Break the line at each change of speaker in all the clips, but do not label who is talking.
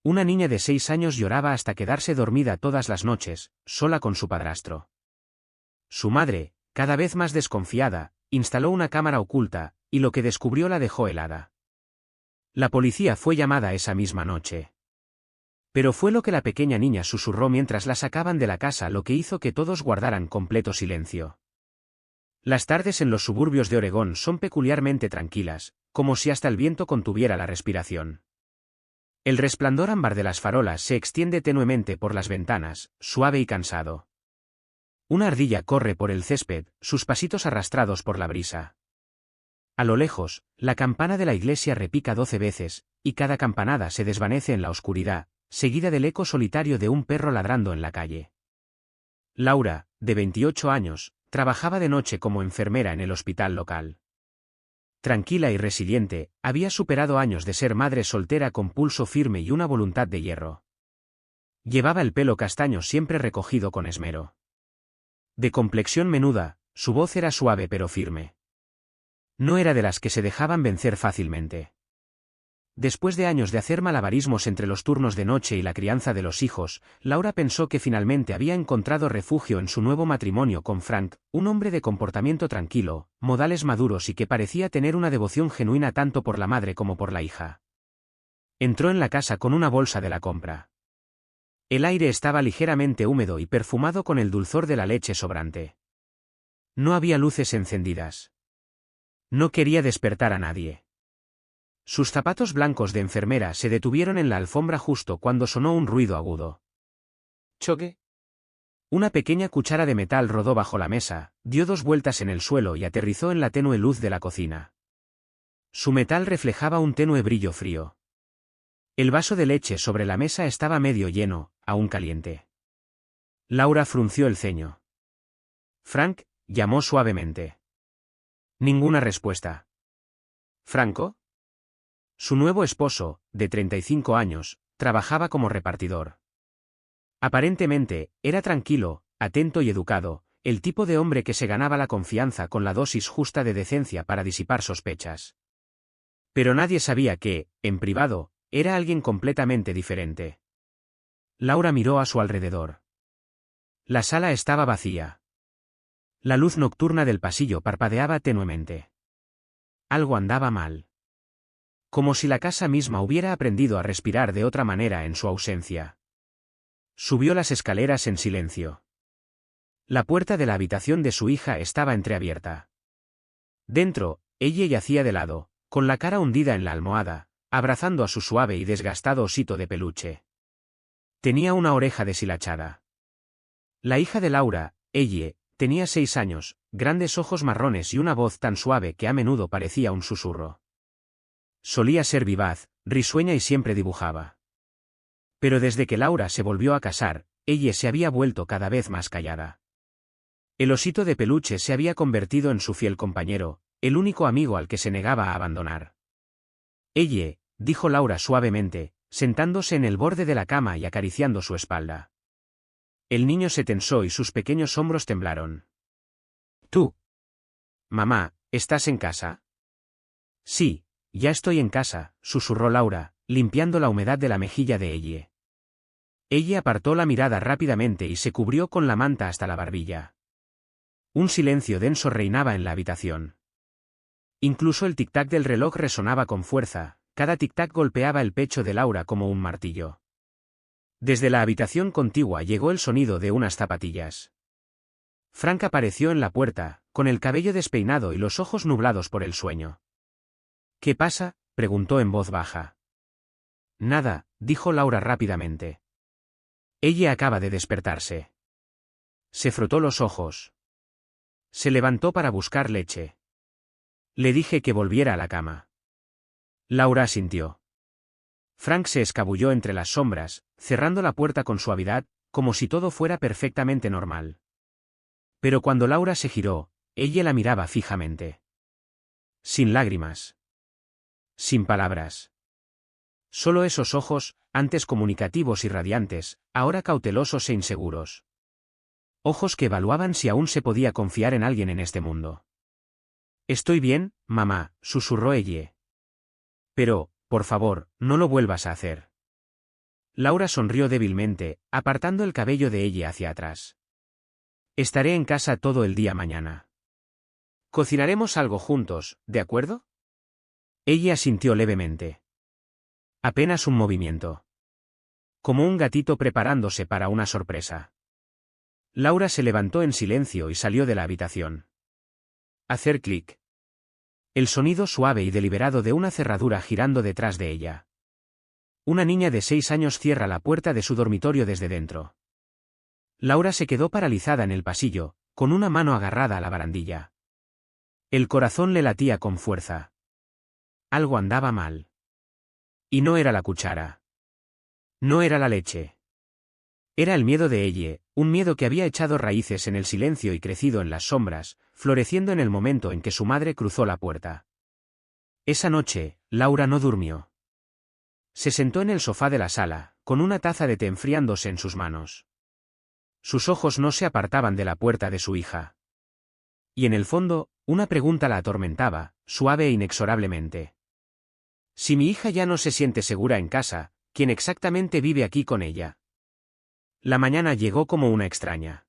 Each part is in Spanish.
Una niña de 6 años lloraba hasta quedarse dormida todas las noches, sola con su padrastro. Su madre, cada vez más desconfiada, instaló una cámara oculta, y lo que descubrió la dejó helada. La policía fue llamada esa misma noche. Pero fue lo que la pequeña niña susurró mientras la sacaban de la casa lo que hizo que todos guardaran completo silencio. Las tardes en los suburbios de Oregón son peculiarmente tranquilas, como si hasta el viento contuviera la respiración. El resplandor ámbar de las farolas se extiende tenuemente por las ventanas, suave y cansado. Una ardilla corre por el césped, sus pasitos arrastrados por la brisa. A lo lejos, la campana de la iglesia repica 12 veces, y cada campanada se desvanece en la oscuridad, seguida del eco solitario de un perro ladrando en la calle. Laura, de 28 años, trabajaba de noche como enfermera en el hospital local. Tranquila y resiliente, había superado años de ser madre soltera con pulso firme y una voluntad de hierro. Llevaba el pelo castaño siempre recogido con esmero. De complexión menuda, su voz era suave pero firme. No era de las que se dejaban vencer fácilmente. Después de años de hacer malabarismos entre los turnos de noche y la crianza de los hijos, Laura pensó que finalmente había encontrado refugio en su nuevo matrimonio con Frank, un hombre de comportamiento tranquilo, modales maduros y que parecía tener una devoción genuina tanto por la madre como por la hija. Entró en la casa con una bolsa de la compra. El aire estaba ligeramente húmedo y perfumado con el dulzor de la leche sobrante. No había luces encendidas. No quería despertar a nadie. Sus zapatos blancos de enfermera se detuvieron en la alfombra justo cuando sonó un ruido agudo. ¿Choque? Una pequeña cuchara de metal rodó bajo la mesa, dio 2 vueltas en el suelo y aterrizó en la tenue luz de la cocina. Su metal reflejaba un tenue brillo frío. El vaso de leche sobre la mesa estaba medio lleno, aún caliente. Laura frunció el ceño. Frank, llamó suavemente. Ninguna respuesta. ¿Franco? Su nuevo esposo, de 35 años, trabajaba como repartidor. Aparentemente, era tranquilo, atento y educado, el tipo de hombre que se ganaba la confianza con la dosis justa de decencia para disipar sospechas. Pero nadie sabía que, en privado, era alguien completamente diferente. Laura miró a su alrededor. La sala estaba vacía. La luz nocturna del pasillo parpadeaba tenuemente. Algo andaba mal. Como si la casa misma hubiera aprendido a respirar de otra manera en su ausencia. Subió las escaleras en silencio. La puerta de la habitación de su hija estaba entreabierta. Dentro, ella yacía de lado, con la cara hundida en la almohada, abrazando a su suave y desgastado osito de peluche. Tenía una oreja deshilachada. La hija de Laura, ella, tenía 6 años, grandes ojos marrones y una voz tan suave que a menudo parecía un susurro. Solía ser vivaz, risueña y siempre dibujaba. Pero desde que Laura se volvió a casar, ella se había vuelto cada vez más callada. El osito de peluche se había convertido en su fiel compañero, el único amigo al que se negaba a abandonar. Ella, dijo Laura suavemente, sentándose en el borde de la cama y acariciando su espalda. El niño se tensó y sus pequeños hombros temblaron. ¿Tú? Mamá, ¿estás en casa? Sí. Ya estoy en casa, susurró Laura, limpiando la humedad de la mejilla de ella. Ella apartó la mirada rápidamente y se cubrió con la manta hasta la barbilla. Un silencio denso reinaba en la habitación. Incluso el tic-tac del reloj resonaba con fuerza, cada tic-tac golpeaba el pecho de Laura como un martillo. Desde la habitación contigua llegó el sonido de unas zapatillas. Frank apareció en la puerta, con el cabello despeinado y los ojos nublados por el sueño. ¿Qué pasa?, preguntó en voz baja. Nada, dijo Laura rápidamente. Ella acaba de despertarse. Se frotó los ojos. Se levantó para buscar leche. Le dije que volviera a la cama. Laura asintió. Frank se escabulló entre las sombras, cerrando la puerta con suavidad, como si todo fuera perfectamente normal. Pero cuando Laura se giró, ella la miraba fijamente. Sin lágrimas. Sin palabras. Solo esos ojos, antes comunicativos y radiantes, ahora cautelosos e inseguros. Ojos que evaluaban si aún se podía confiar en alguien en este mundo. Estoy bien, mamá, susurró ella. Pero, por favor, no lo vuelvas a hacer. Laura sonrió débilmente, apartando el cabello de ella hacia atrás. Estaré en casa todo el día mañana. Cocinaremos algo juntos, ¿de acuerdo? Ella asintió levemente. Apenas un movimiento. Como un gatito preparándose para una sorpresa. Laura se levantó en silencio y salió de la habitación. Hacer clic. El sonido suave y deliberado de una cerradura girando detrás de ella. Una niña de 6 años cierra la puerta de su dormitorio desde dentro. Laura se quedó paralizada en el pasillo, con una mano agarrada a la barandilla. El corazón le latía con fuerza. Algo andaba mal. Y no era la cuchara. No era la leche. Era el miedo de ella, un miedo que había echado raíces en el silencio y crecido en las sombras, floreciendo en el momento en que su madre cruzó la puerta. Esa noche, Laura no durmió. Se sentó en el sofá de la sala, con una taza de té enfriándose en sus manos. Sus ojos no se apartaban de la puerta de su hija. Y en el fondo, una pregunta la atormentaba, suave e inexorablemente. Si mi hija ya no se siente segura en casa, ¿quién exactamente vive aquí con ella? La mañana llegó como una extraña.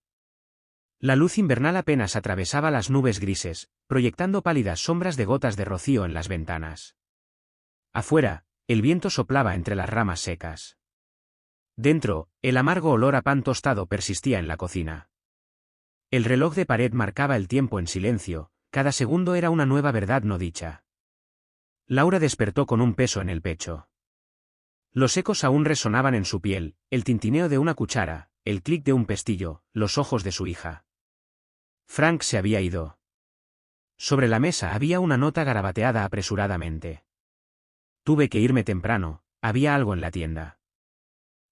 La luz invernal apenas atravesaba las nubes grises, proyectando pálidas sombras de gotas de rocío en las ventanas. Afuera, el viento soplaba entre las ramas secas. Dentro, el amargo olor a pan tostado persistía en la cocina. El reloj de pared marcaba el tiempo en silencio, cada segundo era una nueva verdad no dicha. Laura despertó con un peso en el pecho. Los ecos aún resonaban en su piel, el tintineo de una cuchara, el clic de un pestillo, los ojos de su hija. Frank se había ido. Sobre la mesa había una nota garabateada apresuradamente. Tuve que irme temprano, había algo en la tienda.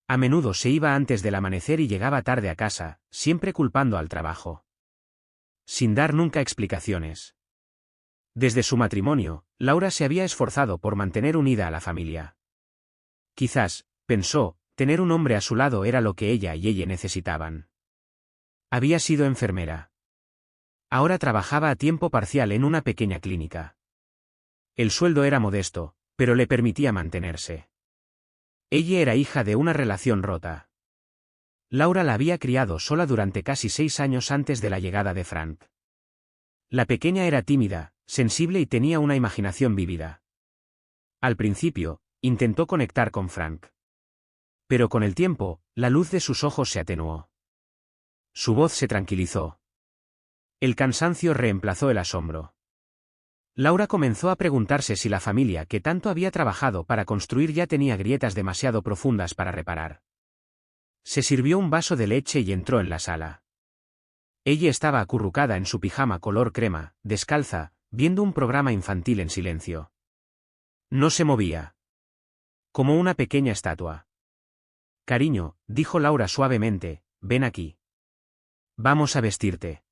A menudo se iba antes del amanecer y llegaba tarde a casa, siempre culpando al trabajo. Sin dar nunca explicaciones. Desde su matrimonio, Laura se había esforzado por mantener unida a la familia. Quizás, pensó, tener un hombre a su lado era lo que ella y ella necesitaban. Había sido enfermera. Ahora trabajaba a tiempo parcial en una pequeña clínica. El sueldo era modesto, pero le permitía mantenerse. Ella era hija de una relación rota. Laura la había criado sola durante casi 6 años antes de la llegada de Frank. La pequeña era tímida, sensible y tenía una imaginación vívida. Al principio, intentó conectar con Frank. Pero con el tiempo, la luz de sus ojos se atenuó. Su voz se tranquilizó. El cansancio reemplazó el asombro. Laura comenzó a preguntarse si la familia que tanto había trabajado para construir ya tenía grietas demasiado profundas para reparar. Se sirvió un vaso de leche y entró en la sala. Ella estaba acurrucada en su pijama color crema, descalza, viendo un programa infantil en silencio. No se movía. Como una pequeña estatua. Cariño, dijo Laura suavemente, ven aquí. Vamos a vestirte.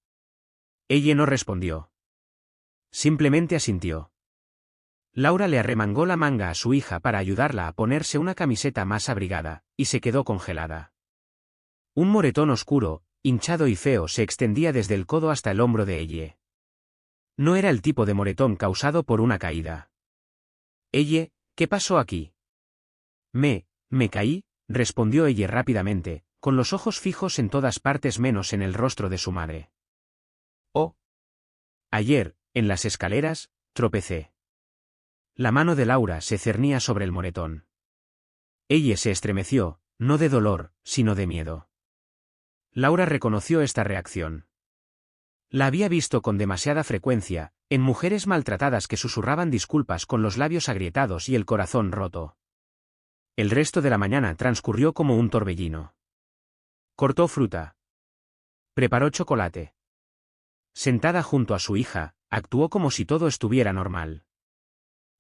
Ella no respondió. Simplemente asintió. Laura le arremangó la manga a su hija para ayudarla a ponerse una camiseta más abrigada, y se quedó congelada. Un moretón oscuro, hinchado y feo se extendía desde el codo hasta el hombro de ella. No era el tipo de moretón causado por una caída. Ella, ¿qué pasó aquí? Me caí, respondió ella rápidamente, con los ojos fijos en todas partes menos en el rostro de su madre. Oh. Ayer, en las escaleras, tropecé. La mano de Laura se cernía sobre el moretón. Ella se estremeció, no de dolor, sino de miedo. Laura reconoció esta reacción. La había visto con demasiada frecuencia, en mujeres maltratadas que susurraban disculpas con los labios agrietados y el corazón roto. El resto de la mañana transcurrió como un torbellino. Cortó fruta. Preparó chocolate. Sentada junto a su hija, actuó como si todo estuviera normal.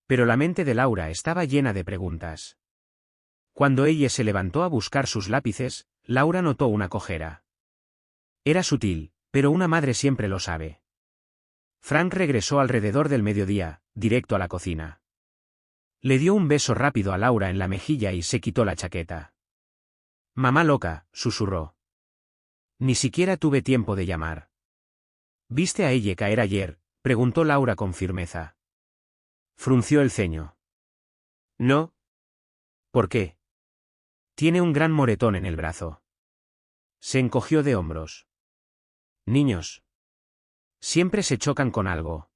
Pero la mente de Laura estaba llena de preguntas. Cuando ella se levantó a buscar sus lápices, Laura notó una cojera. Era sutil, pero una madre siempre lo sabe. Frank regresó alrededor del mediodía, directo a la cocina. Le dio un beso rápido a Laura en la mejilla y se quitó la chaqueta. Mamá loca, susurró. Ni siquiera tuve tiempo de llamar. ¿Viste a ella caer ayer?, preguntó Laura con firmeza. Frunció el ceño. No. ¿Por qué? Tiene un gran moretón en el brazo. Se encogió de hombros. Niños. Siempre se chocan con algo.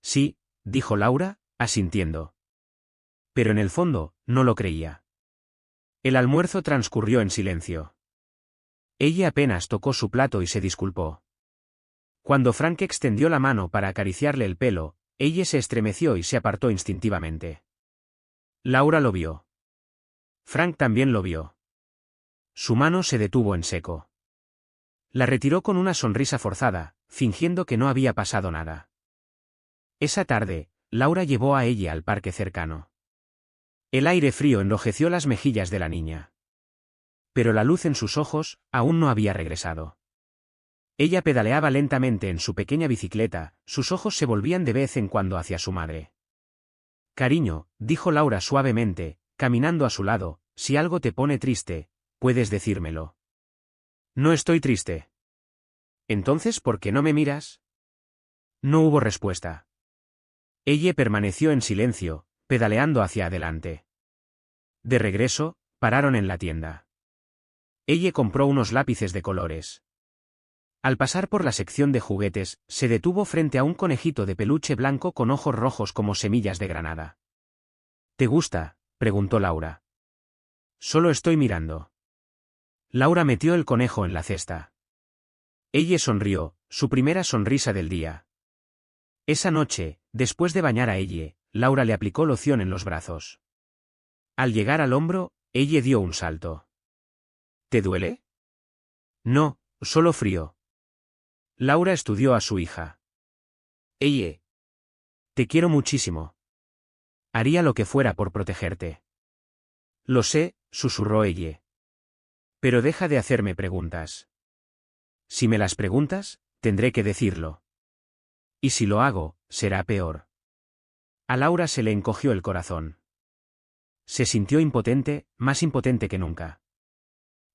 Sí, dijo Laura, asintiendo. Pero en el fondo, no lo creía. El almuerzo transcurrió en silencio. Ella apenas tocó su plato y se disculpó. Cuando Frank extendió la mano para acariciarle el pelo, ella se estremeció y se apartó instintivamente. Laura lo vio. Frank también lo vio. Su mano se detuvo en seco. La retiró con una sonrisa forzada, fingiendo que no había pasado nada. Esa tarde, Laura llevó a ella al parque cercano. El aire frío enrojeció las mejillas de la niña. Pero la luz en sus ojos aún no había regresado. Ella pedaleaba lentamente en su pequeña bicicleta, sus ojos se volvían de vez en cuando hacia su madre. Cariño, dijo Laura suavemente, caminando a su lado, si algo te pone triste, puedes decírmelo. No estoy triste. Entonces, ¿por qué no me miras? No hubo respuesta. Ella permaneció en silencio, pedaleando hacia adelante. De regreso, pararon en la tienda. Ella compró unos lápices de colores. Al pasar por la sección de juguetes, se detuvo frente a un conejito de peluche blanco con ojos rojos como semillas de granada. ¿Te gusta?, preguntó Laura. Solo estoy mirando. Laura metió el conejo en la cesta. Ella sonrió, su primera sonrisa del día. Esa noche, después de bañar a ella, Laura le aplicó loción en los brazos. Al llegar al hombro, ella dio un salto. ¿Te duele? No, solo frío. Laura estudió a su hija. Ella. Te quiero muchísimo. Haría lo que fuera por protegerte. Lo sé, susurró ella. Pero deja de hacerme preguntas. Si me las preguntas, tendré que decirlo. Y si lo hago, será peor. A Laura se le encogió el corazón. Se sintió impotente, más impotente que nunca.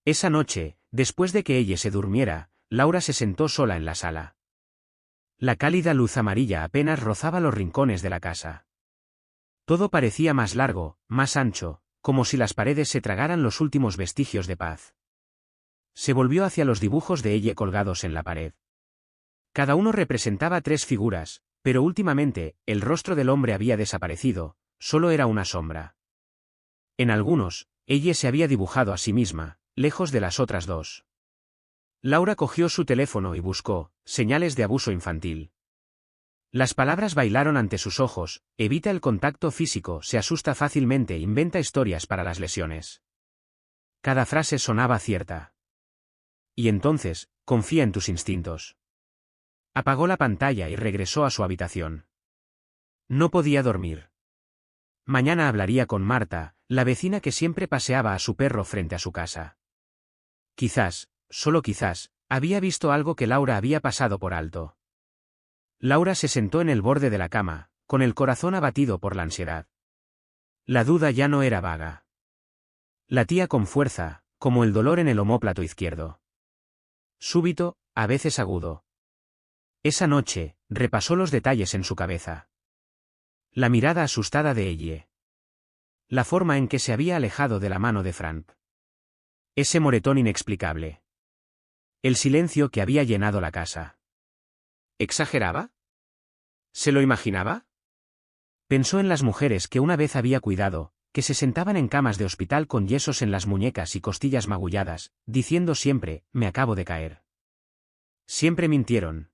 Esa noche, después de que ella se durmiera, Laura se sentó sola en la sala. La cálida luz amarilla apenas rozaba los rincones de la casa. Todo parecía más largo, más ancho, como si las paredes se tragaran los últimos vestigios de paz. Se volvió hacia los dibujos de ella colgados en la pared. Cada uno representaba 3 figuras, pero últimamente, el rostro del hombre había desaparecido, solo era una sombra. En algunos, ella se había dibujado a sí misma, lejos de las otras 2. Laura cogió su teléfono y buscó señales de abuso infantil. Las palabras bailaron ante sus ojos: evita el contacto físico, se asusta fácilmente, inventa historias para las lesiones. Cada frase sonaba cierta. Y entonces, confía en tus instintos. Apagó la pantalla y regresó a su habitación. No podía dormir. Mañana hablaría con Marta, la vecina que siempre paseaba a su perro frente a su casa. Quizás, solo quizás, había visto algo que Laura había pasado por alto. Laura se sentó en el borde de la cama, con el corazón abatido por la ansiedad. La duda ya no era vaga. Latía con fuerza, como el dolor en el omóplato izquierdo. Súbito, a veces agudo. Esa noche, repasó los detalles en su cabeza. La mirada asustada de ella. La forma en que se había alejado de la mano de Frank. Ese moretón inexplicable. El silencio que había llenado la casa. ¿Exageraba? ¿Se lo imaginaba? Pensó en las mujeres que una vez había cuidado, que se sentaban en camas de hospital con yesos en las muñecas y costillas magulladas, diciendo siempre: me acabo de caer. Siempre mintieron.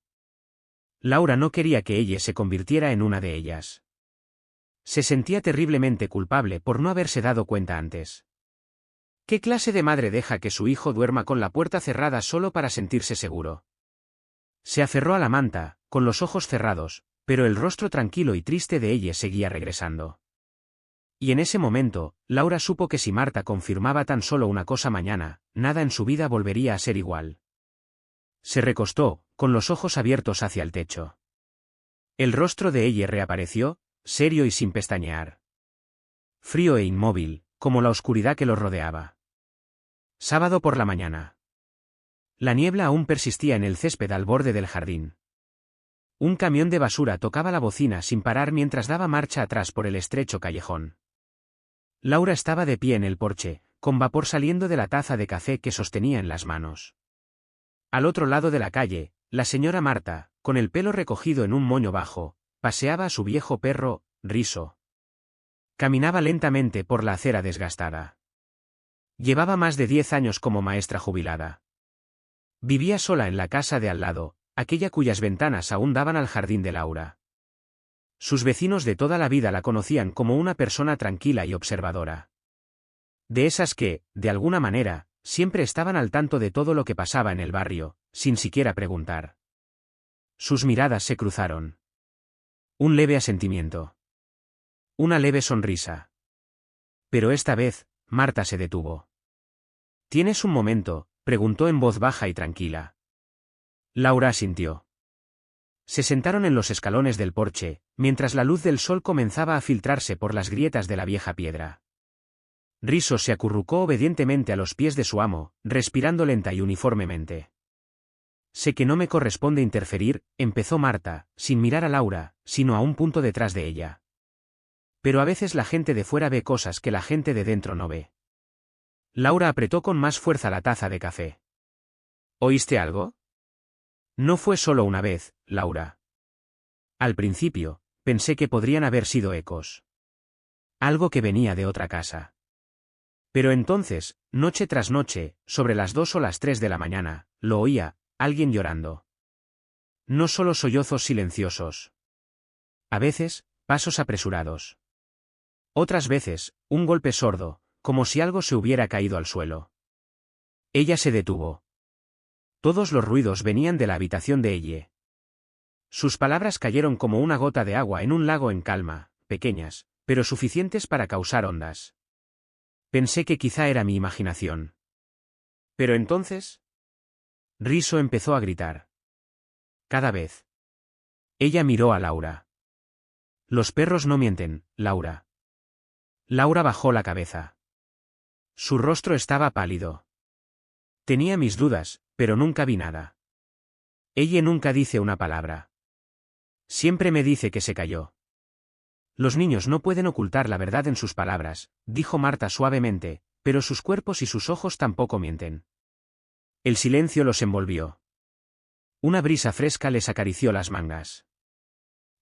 Laura no quería que ella se convirtiera en una de ellas. Se sentía terriblemente culpable por no haberse dado cuenta antes. ¿Qué clase de madre deja que su hijo duerma con la puerta cerrada solo para sentirse seguro? Se aferró a la manta, con los ojos cerrados, pero el rostro tranquilo y triste de ella seguía regresando. Y en ese momento, Laura supo que si Marta confirmaba tan solo una cosa mañana, nada en su vida volvería a ser igual. Se recostó, con los ojos abiertos hacia el techo. El rostro de ella reapareció, serio y sin pestañear. Frío e inmóvil, como la oscuridad que lo rodeaba. Sábado por la mañana. La niebla aún persistía en el césped al borde del jardín. Un camión de basura tocaba la bocina sin parar mientras daba marcha atrás por el estrecho callejón. Laura estaba de pie en el porche, con vapor saliendo de la taza de café que sostenía en las manos. Al otro lado de la calle, la señora Marta, con el pelo recogido en un moño bajo, paseaba a su viejo perro, Riso. Caminaba lentamente por la acera desgastada. Llevaba más de 10 años como maestra jubilada. Vivía sola en la casa de al lado, aquella cuyas ventanas aún daban al jardín de Laura. Sus vecinos de toda la vida la conocían como una persona tranquila y observadora. De esas que, de alguna manera, siempre estaban al tanto de todo lo que pasaba en el barrio, sin siquiera preguntar. Sus miradas se cruzaron. Un leve asentimiento. Una leve sonrisa. Pero esta vez, Marta se detuvo. ¿Tienes un momento?, preguntó en voz baja y tranquila. Laura asintió. Se sentaron en los escalones del porche, mientras la luz del sol comenzaba a filtrarse por las grietas de la vieja piedra. Riso se acurrucó obedientemente a los pies de su amo, respirando lenta y uniformemente. Sé que no me corresponde interferir, empezó Marta, sin mirar a Laura, sino a un punto detrás de ella. Pero a veces la gente de fuera ve cosas que la gente de dentro no ve. Laura apretó con más fuerza la taza de café. ¿Oíste algo? No fue solo una vez, Laura. Al principio, pensé que podrían haber sido ecos. Algo que venía de otra casa. Pero entonces, noche tras noche, sobre las 2 o las 3 de la mañana, lo oía, alguien llorando. No solo sollozos silenciosos. A veces, pasos apresurados. Otras veces, un golpe sordo, como si algo se hubiera caído al suelo. Ella se detuvo. Todos los ruidos venían de la habitación de ella. Sus palabras cayeron como una gota de agua en un lago en calma, pequeñas, pero suficientes para causar ondas. Pensé que quizá era mi imaginación. Pero entonces... Riso empezó a gritar. Cada vez. Ella miró a Laura. Los perros no mienten, Laura. Laura bajó la cabeza. Su rostro estaba pálido. Tenía mis dudas, pero nunca vi nada. Ella nunca dice una palabra. Siempre me dice que se cayó. Los niños no pueden ocultar la verdad en sus palabras, dijo Marta suavemente, pero sus cuerpos y sus ojos tampoco mienten. El silencio los envolvió. Una brisa fresca les acarició las mangas.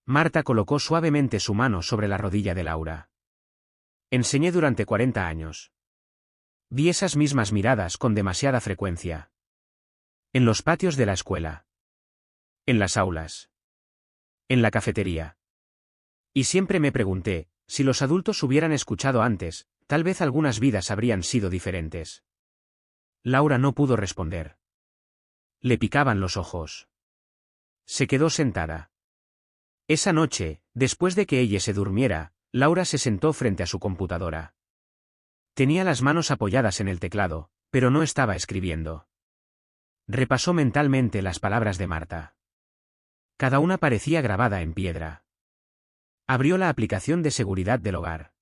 Marta colocó suavemente su mano sobre la rodilla de Laura. Enseñé durante 40 años. Vi esas mismas miradas con demasiada frecuencia. En los patios de la escuela. En las aulas. En la cafetería. Y siempre me pregunté, si los adultos hubieran escuchado antes, tal vez algunas vidas habrían sido diferentes. Laura no pudo responder. Le picaban los ojos. Se quedó sentada. Esa noche, después de que ella se durmiera, Laura se sentó frente a su computadora. Tenía las manos apoyadas en el teclado, pero no estaba escribiendo. Repasó mentalmente las palabras de Marta. Cada una parecía grabada en piedra. Abrió la aplicación de seguridad del hogar.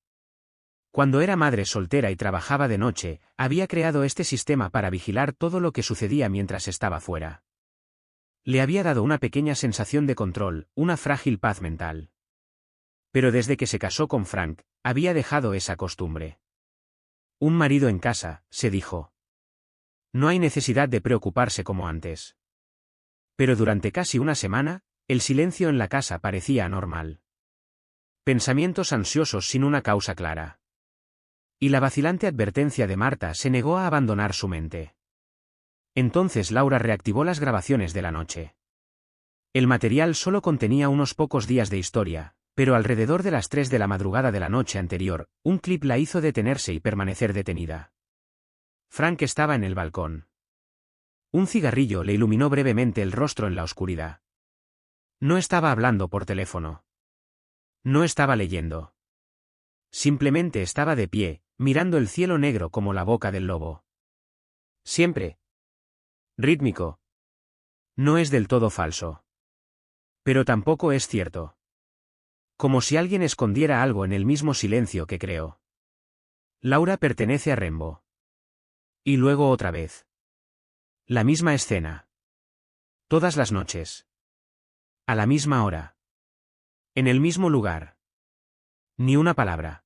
Cuando era madre soltera y trabajaba de noche, había creado este sistema para vigilar todo lo que sucedía mientras estaba fuera. Le había dado una pequeña sensación de control, una frágil paz mental. Pero desde que se casó con Frank, había dejado esa costumbre. Un marido en casa, se dijo. No hay necesidad de preocuparse como antes. Pero durante casi una semana, el silencio en la casa parecía anormal. Pensamientos ansiosos sin una causa clara. Y la vacilante advertencia de Marta se negó a abandonar su mente. Entonces Laura reactivó las grabaciones de la noche. El material solo contenía unos pocos días de historia, pero alrededor de las 3 de la madrugada de la noche anterior, un clip la hizo detenerse y permanecer detenida. Frank estaba en el balcón. Un cigarrillo le iluminó brevemente el rostro en la oscuridad. No estaba hablando por teléfono. No estaba leyendo. Simplemente estaba de pie, mirando el cielo negro como la boca del lobo. Siempre. Rítmico. No es del todo falso. Pero tampoco es cierto. Como si alguien escondiera algo en el mismo silencio que creó. Laura pertenece a Rembo. Y luego otra vez. La misma escena. Todas las noches. A la misma hora. En el mismo lugar. Ni una palabra.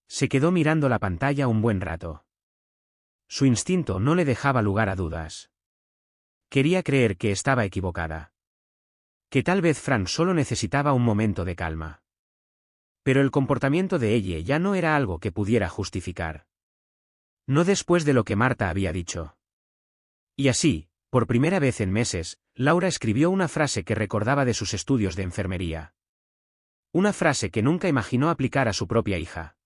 Se quedó mirando la pantalla un buen rato. su instinto no le dejaba lugar a dudas. Quería creer que estaba equivocada. Que tal vez Frank solo necesitaba un momento de calma. Pero el comportamiento de ella ya no era algo que pudiera justificar. No después de lo que Marta había dicho. Y así, por primera vez en meses, Laura escribió una frase que recordaba de sus estudios de enfermería. Una frase que nunca imaginó aplicar a su propia hija.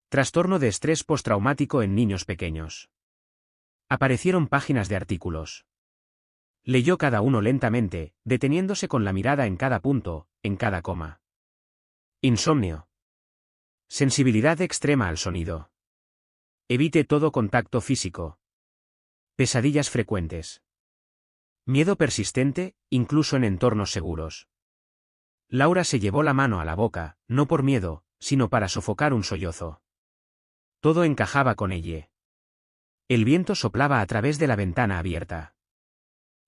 Trastorno de estrés postraumático en niños pequeños. Aparecieron páginas de artículos. Leyó cada uno lentamente, deteniéndose con la mirada en cada punto, en cada coma. Insomnio. Sensibilidad extrema al sonido. Evite todo contacto físico. Pesadillas frecuentes. Miedo persistente, incluso en entornos seguros. Laura se llevó la mano a la boca, no por miedo, sino para sofocar un sollozo. Todo encajaba con ella. El viento soplaba a través de la ventana abierta.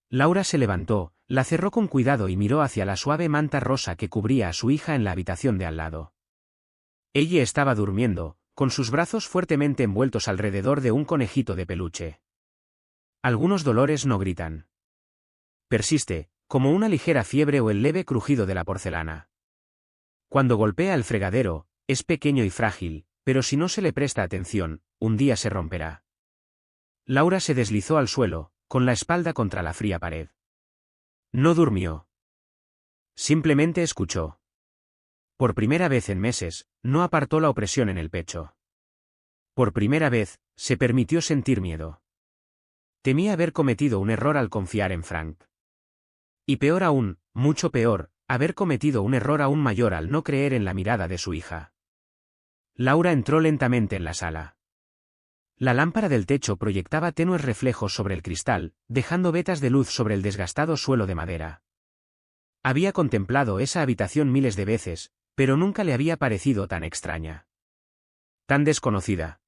Laura se levantó, la cerró con cuidado y miró hacia la suave manta rosa que cubría a su hija en la habitación de al lado. Ella estaba durmiendo, con sus brazos fuertemente envueltos alrededor de un conejito de peluche. Algunos dolores no gritan. Persiste, como una ligera fiebre o el leve crujido de la porcelana. Cuando golpea el fregadero, es pequeño y frágil, pero si no se le presta atención, un día se romperá. Laura se deslizó al suelo, con la espalda contra la fría pared. No durmió. Simplemente escuchó. Por primera vez en meses, no apartó la opresión en el pecho. Por primera vez, se permitió sentir miedo. Temía haber cometido un error al confiar en Frank. Y peor aún, mucho peor, haber cometido un error aún mayor al no creer en la mirada de su hija. Laura entró lentamente en la sala. La lámpara del techo proyectaba tenues reflejos sobre el cristal, dejando vetas de luz sobre el desgastado suelo de madera. Había contemplado esa habitación miles de veces, pero nunca le había parecido tan extraña. Tan desconocida.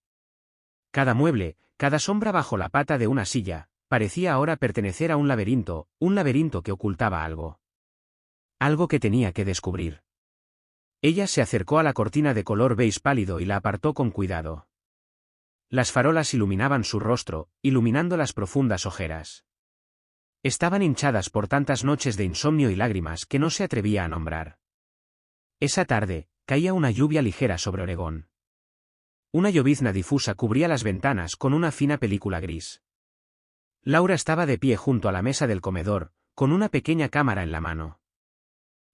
Cada mueble, cada sombra bajo la pata de una silla, parecía ahora pertenecer a un laberinto que ocultaba algo. Algo que tenía que descubrir. Ella se acercó a la cortina de color beige pálido y la apartó con cuidado. Las farolas iluminaban su rostro, iluminando las profundas ojeras. Estaban hinchadas por tantas noches de insomnio y lágrimas que no se atrevía a nombrar. Esa tarde, caía una lluvia ligera sobre Oregón. Una llovizna difusa cubría las ventanas con una fina película gris. Laura estaba de pie junto a la mesa del comedor, con una pequeña cámara en la mano.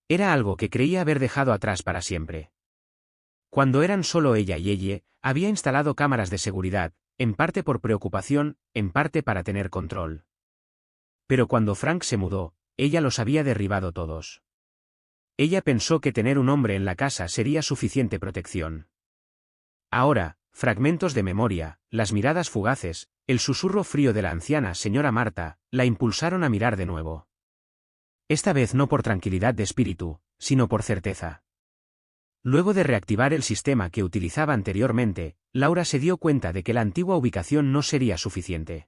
Era algo que creía haber dejado atrás para siempre. Cuando eran solo ella y ella, había instalado cámaras de seguridad, en parte por preocupación, en parte para tener control. Pero cuando Frank se mudó, ella los había derribado todos. Ella pensó que tener un hombre en la casa sería suficiente protección. Ahora, fragmentos de memoria, las miradas fugaces, el susurro frío de la anciana señora Marta, la impulsaron a mirar de nuevo. Esta vez no por tranquilidad de espíritu, sino por certeza. Luego de reactivar el sistema que utilizaba anteriormente, Laura se dio cuenta de que la antigua ubicación no sería suficiente.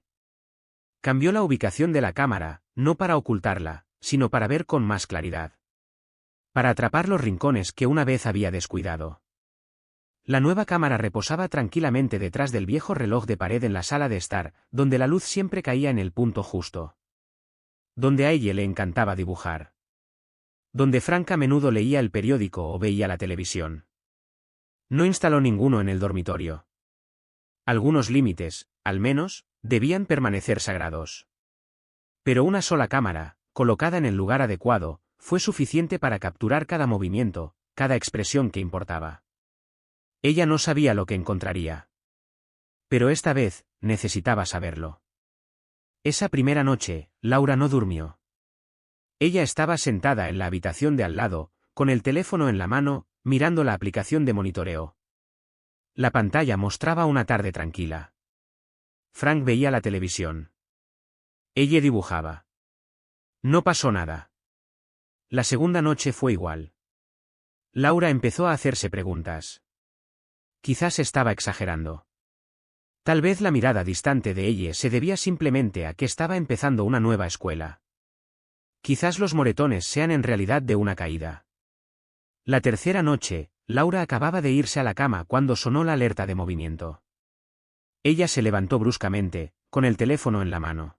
Cambió la ubicación de la cámara, no para ocultarla, sino para ver con más claridad. Para atrapar los rincones que una vez había descuidado. La nueva cámara reposaba tranquilamente detrás del viejo reloj de pared en la sala de estar, donde la luz siempre caía en el punto justo. Donde a ella le encantaba dibujar. Donde Frank a menudo leía el periódico o veía la televisión. No instaló ninguno en el dormitorio. Algunos límites, al menos, debían permanecer sagrados. Pero una sola cámara, colocada en el lugar adecuado, fue suficiente para capturar cada movimiento, cada expresión que importaba. Ella no sabía lo que encontraría. Pero esta vez, necesitaba saberlo. Esa primera noche, Laura no durmió. Ella estaba sentada en la habitación de al lado, con el teléfono en la mano, mirando la aplicación de monitoreo. La pantalla mostraba una tarde tranquila. Frank veía la televisión. Ella dibujaba. No pasó nada. La segunda noche fue igual. Laura empezó a hacerse preguntas. Quizás estaba exagerando. Tal vez la mirada distante de ella se debía simplemente a que estaba empezando una nueva escuela. Quizás los moretones sean en realidad de una caída. La tercera noche, Laura acababa de irse a la cama cuando sonó la alerta de movimiento. Ella se levantó bruscamente, con el teléfono en la mano.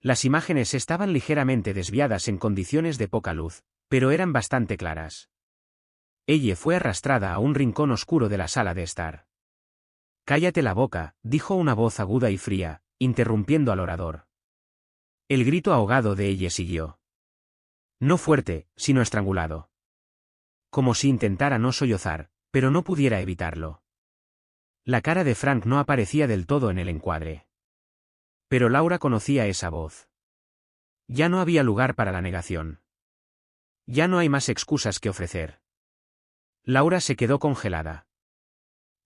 Las imágenes estaban ligeramente desviadas en condiciones de poca luz, pero eran bastante claras. Ella fue arrastrada a un rincón oscuro de la sala de estar. «Cállate la boca», dijo una voz aguda y fría, interrumpiendo al orador. El grito ahogado de ella siguió. No fuerte, sino estrangulado. Como si intentara no sollozar, pero no pudiera evitarlo. La cara de Frank no aparecía del todo en el encuadre. Pero Laura conocía esa voz. Ya no había lugar para la negación. Ya no hay más excusas que ofrecer. Laura se quedó congelada.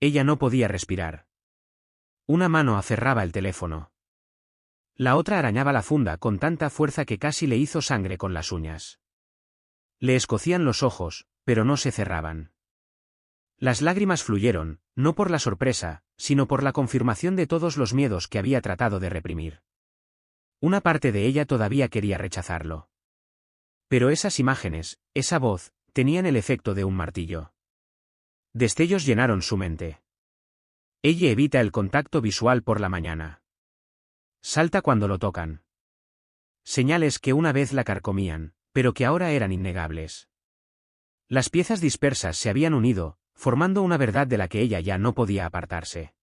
Ella no podía respirar. Una mano aferraba el teléfono. La otra arañaba la funda con tanta fuerza que casi le hizo sangre con las uñas. Le escocían los ojos, pero no se cerraban. Las lágrimas fluyeron, no por la sorpresa, sino por la confirmación de todos los miedos que había tratado de reprimir. Una parte de ella todavía quería rechazarlo. Pero esas imágenes, esa voz, tenían el efecto de un martillo. Destellos llenaron su mente. Ella evita el contacto visual por la mañana. Salta cuando lo tocan. Señales que una vez la carcomían, pero que ahora eran innegables. Las piezas dispersas se habían unido, formando una verdad de la que ella ya no podía apartarse.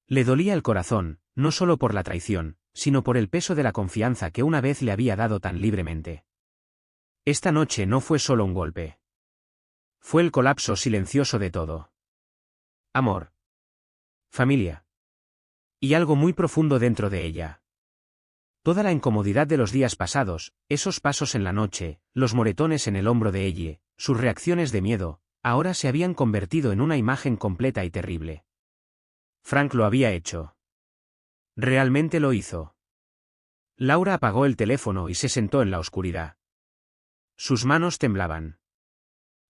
Le dolía el corazón, no solo por la traición, sino por el peso de la confianza que una vez le había dado tan libremente. Esta noche no fue solo un golpe. Fue el colapso silencioso de todo. Amor. Familia. Y algo muy profundo dentro de ella. Toda la incomodidad de los días pasados, esos pasos en la noche, los moretones en el hombro de ella, sus reacciones de miedo, ahora se habían convertido en una imagen completa y terrible. Frank lo había hecho. Realmente lo hizo. Laura apagó el teléfono y se sentó en la oscuridad. Sus manos temblaban.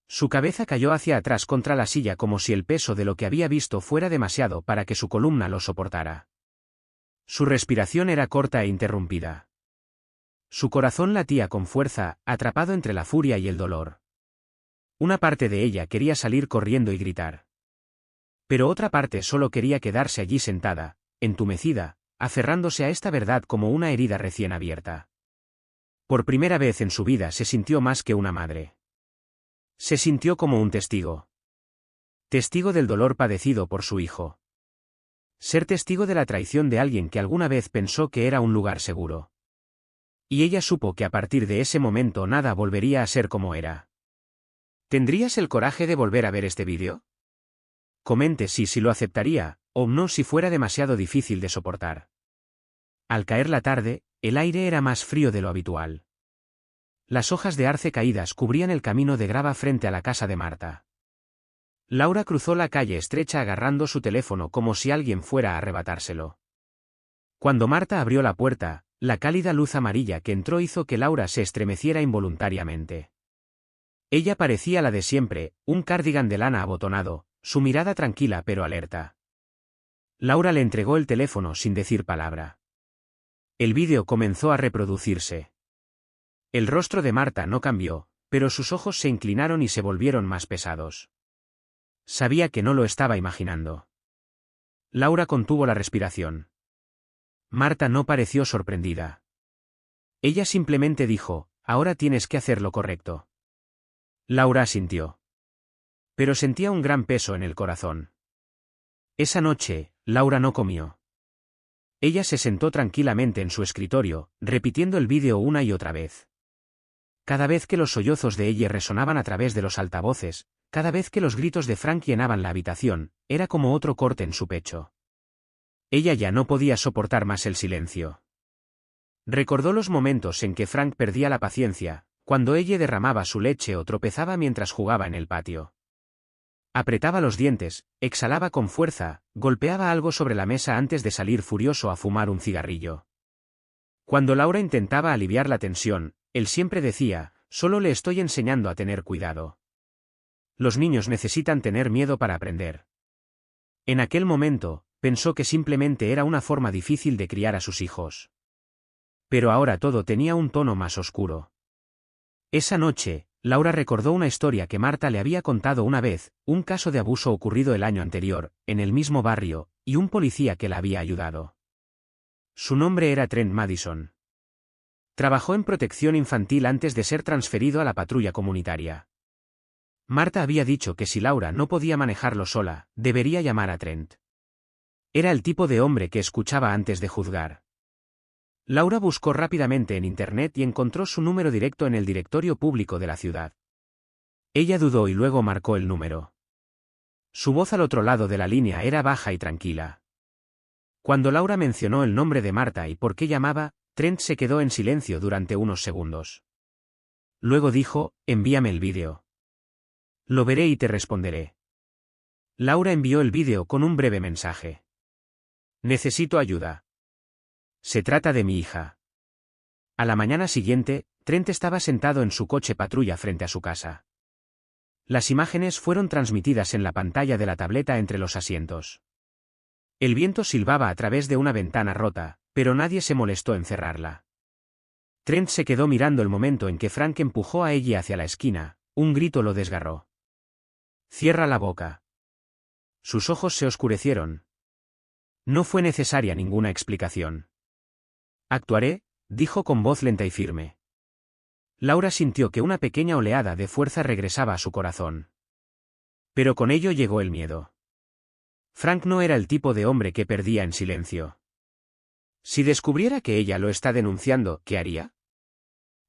Su cabeza cayó hacia atrás contra la silla como si el peso de lo que había visto fuera demasiado para que su columna lo soportara. Su respiración era corta e interrumpida. Su corazón latía con fuerza, atrapado entre la furia y el dolor. Una parte de ella quería salir corriendo y gritar. Pero otra parte solo quería quedarse allí sentada, entumecida, aferrándose a esta verdad como una herida recién abierta. Por primera vez en su vida se sintió más que una madre. Se sintió como un testigo. Testigo del dolor padecido por su hijo. Ser testigo de la traición de alguien que alguna vez pensó que era un lugar seguro. Y ella supo que a partir de ese momento nada volvería a ser como era. ¿Tendrías el coraje de volver a ver este vídeo? Comente si lo aceptaría, o no si fuera demasiado difícil de soportar. Al caer la tarde, el aire era más frío de lo habitual. Las hojas de arce caídas cubrían el camino de grava frente a la casa de Marta. Laura cruzó la calle estrecha agarrando su teléfono como si alguien fuera a arrebatárselo. Cuando Marta abrió la puerta, la cálida luz amarilla que entró hizo que Laura se estremeciera involuntariamente. Ella parecía la de siempre, un cardigan de lana abotonado, su mirada tranquila pero alerta. Laura le entregó el teléfono sin decir palabra. El vídeo comenzó a reproducirse. El rostro de Marta no cambió, pero sus ojos se inclinaron y se volvieron más pesados. Sabía que no lo estaba imaginando. Laura contuvo la respiración. Marta no pareció sorprendida. Ella simplemente dijo, «Ahora tienes que hacer lo correcto». Laura asintió. Pero sentía un gran peso en el corazón. Esa noche, Laura no comió. Ella se sentó tranquilamente en su escritorio, repitiendo el vídeo una y otra vez. Cada vez que los sollozos de ella resonaban a través de los altavoces, cada vez que los gritos de Frank llenaban la habitación, era como otro corte en su pecho. Ella ya no podía soportar más el silencio. Recordó los momentos en que Frank perdía la paciencia, cuando ella derramaba su leche o tropezaba mientras jugaba en el patio. Apretaba los dientes, exhalaba con fuerza, golpeaba algo sobre la mesa antes de salir furioso a fumar un cigarrillo. Cuando Laura intentaba aliviar la tensión, él siempre decía, «Solo le estoy enseñando a tener cuidado». Los niños necesitan tener miedo para aprender. En aquel momento, pensó que simplemente era una forma difícil de criar a sus hijos. Pero ahora todo tenía un tono más oscuro. Esa noche, Laura recordó una historia que Marta le había contado una vez, un caso de abuso ocurrido el año anterior, en el mismo barrio, y un policía que la había ayudado. Su nombre era Trent Madison. Trabajó en protección infantil antes de ser transferido a la patrulla comunitaria. Marta había dicho que si Laura no podía manejarlo sola, debería llamar a Trent. Era el tipo de hombre que escuchaba antes de juzgar. Laura buscó rápidamente en Internet y encontró su número directo en el directorio público de la ciudad. Ella dudó y luego marcó el número. Su voz al otro lado de la línea era baja y tranquila. Cuando Laura mencionó el nombre de Marta y por qué llamaba, Trent se quedó en silencio durante unos segundos. Luego dijo, envíame el vídeo. Lo veré y te responderé. Laura envió el vídeo con un breve mensaje. Necesito ayuda. Se trata de mi hija. A la mañana siguiente, Trent estaba sentado en su coche patrulla frente a su casa. Las imágenes fueron transmitidas en la pantalla de la tableta entre los asientos. El viento silbaba a través de una ventana rota, pero nadie se molestó en cerrarla. Trent se quedó mirando el momento en que Frank empujó a ella hacia la esquina, un grito lo desgarró. Cierra la boca. Sus ojos se oscurecieron. No fue necesaria ninguna explicación. Actuaré, dijo con voz lenta y firme. Laura sintió que una pequeña oleada de fuerza regresaba a su corazón. Pero con ello llegó el miedo. Frank no era el tipo de hombre que perdía en silencio. Si descubriera que ella lo está denunciando, ¿qué haría?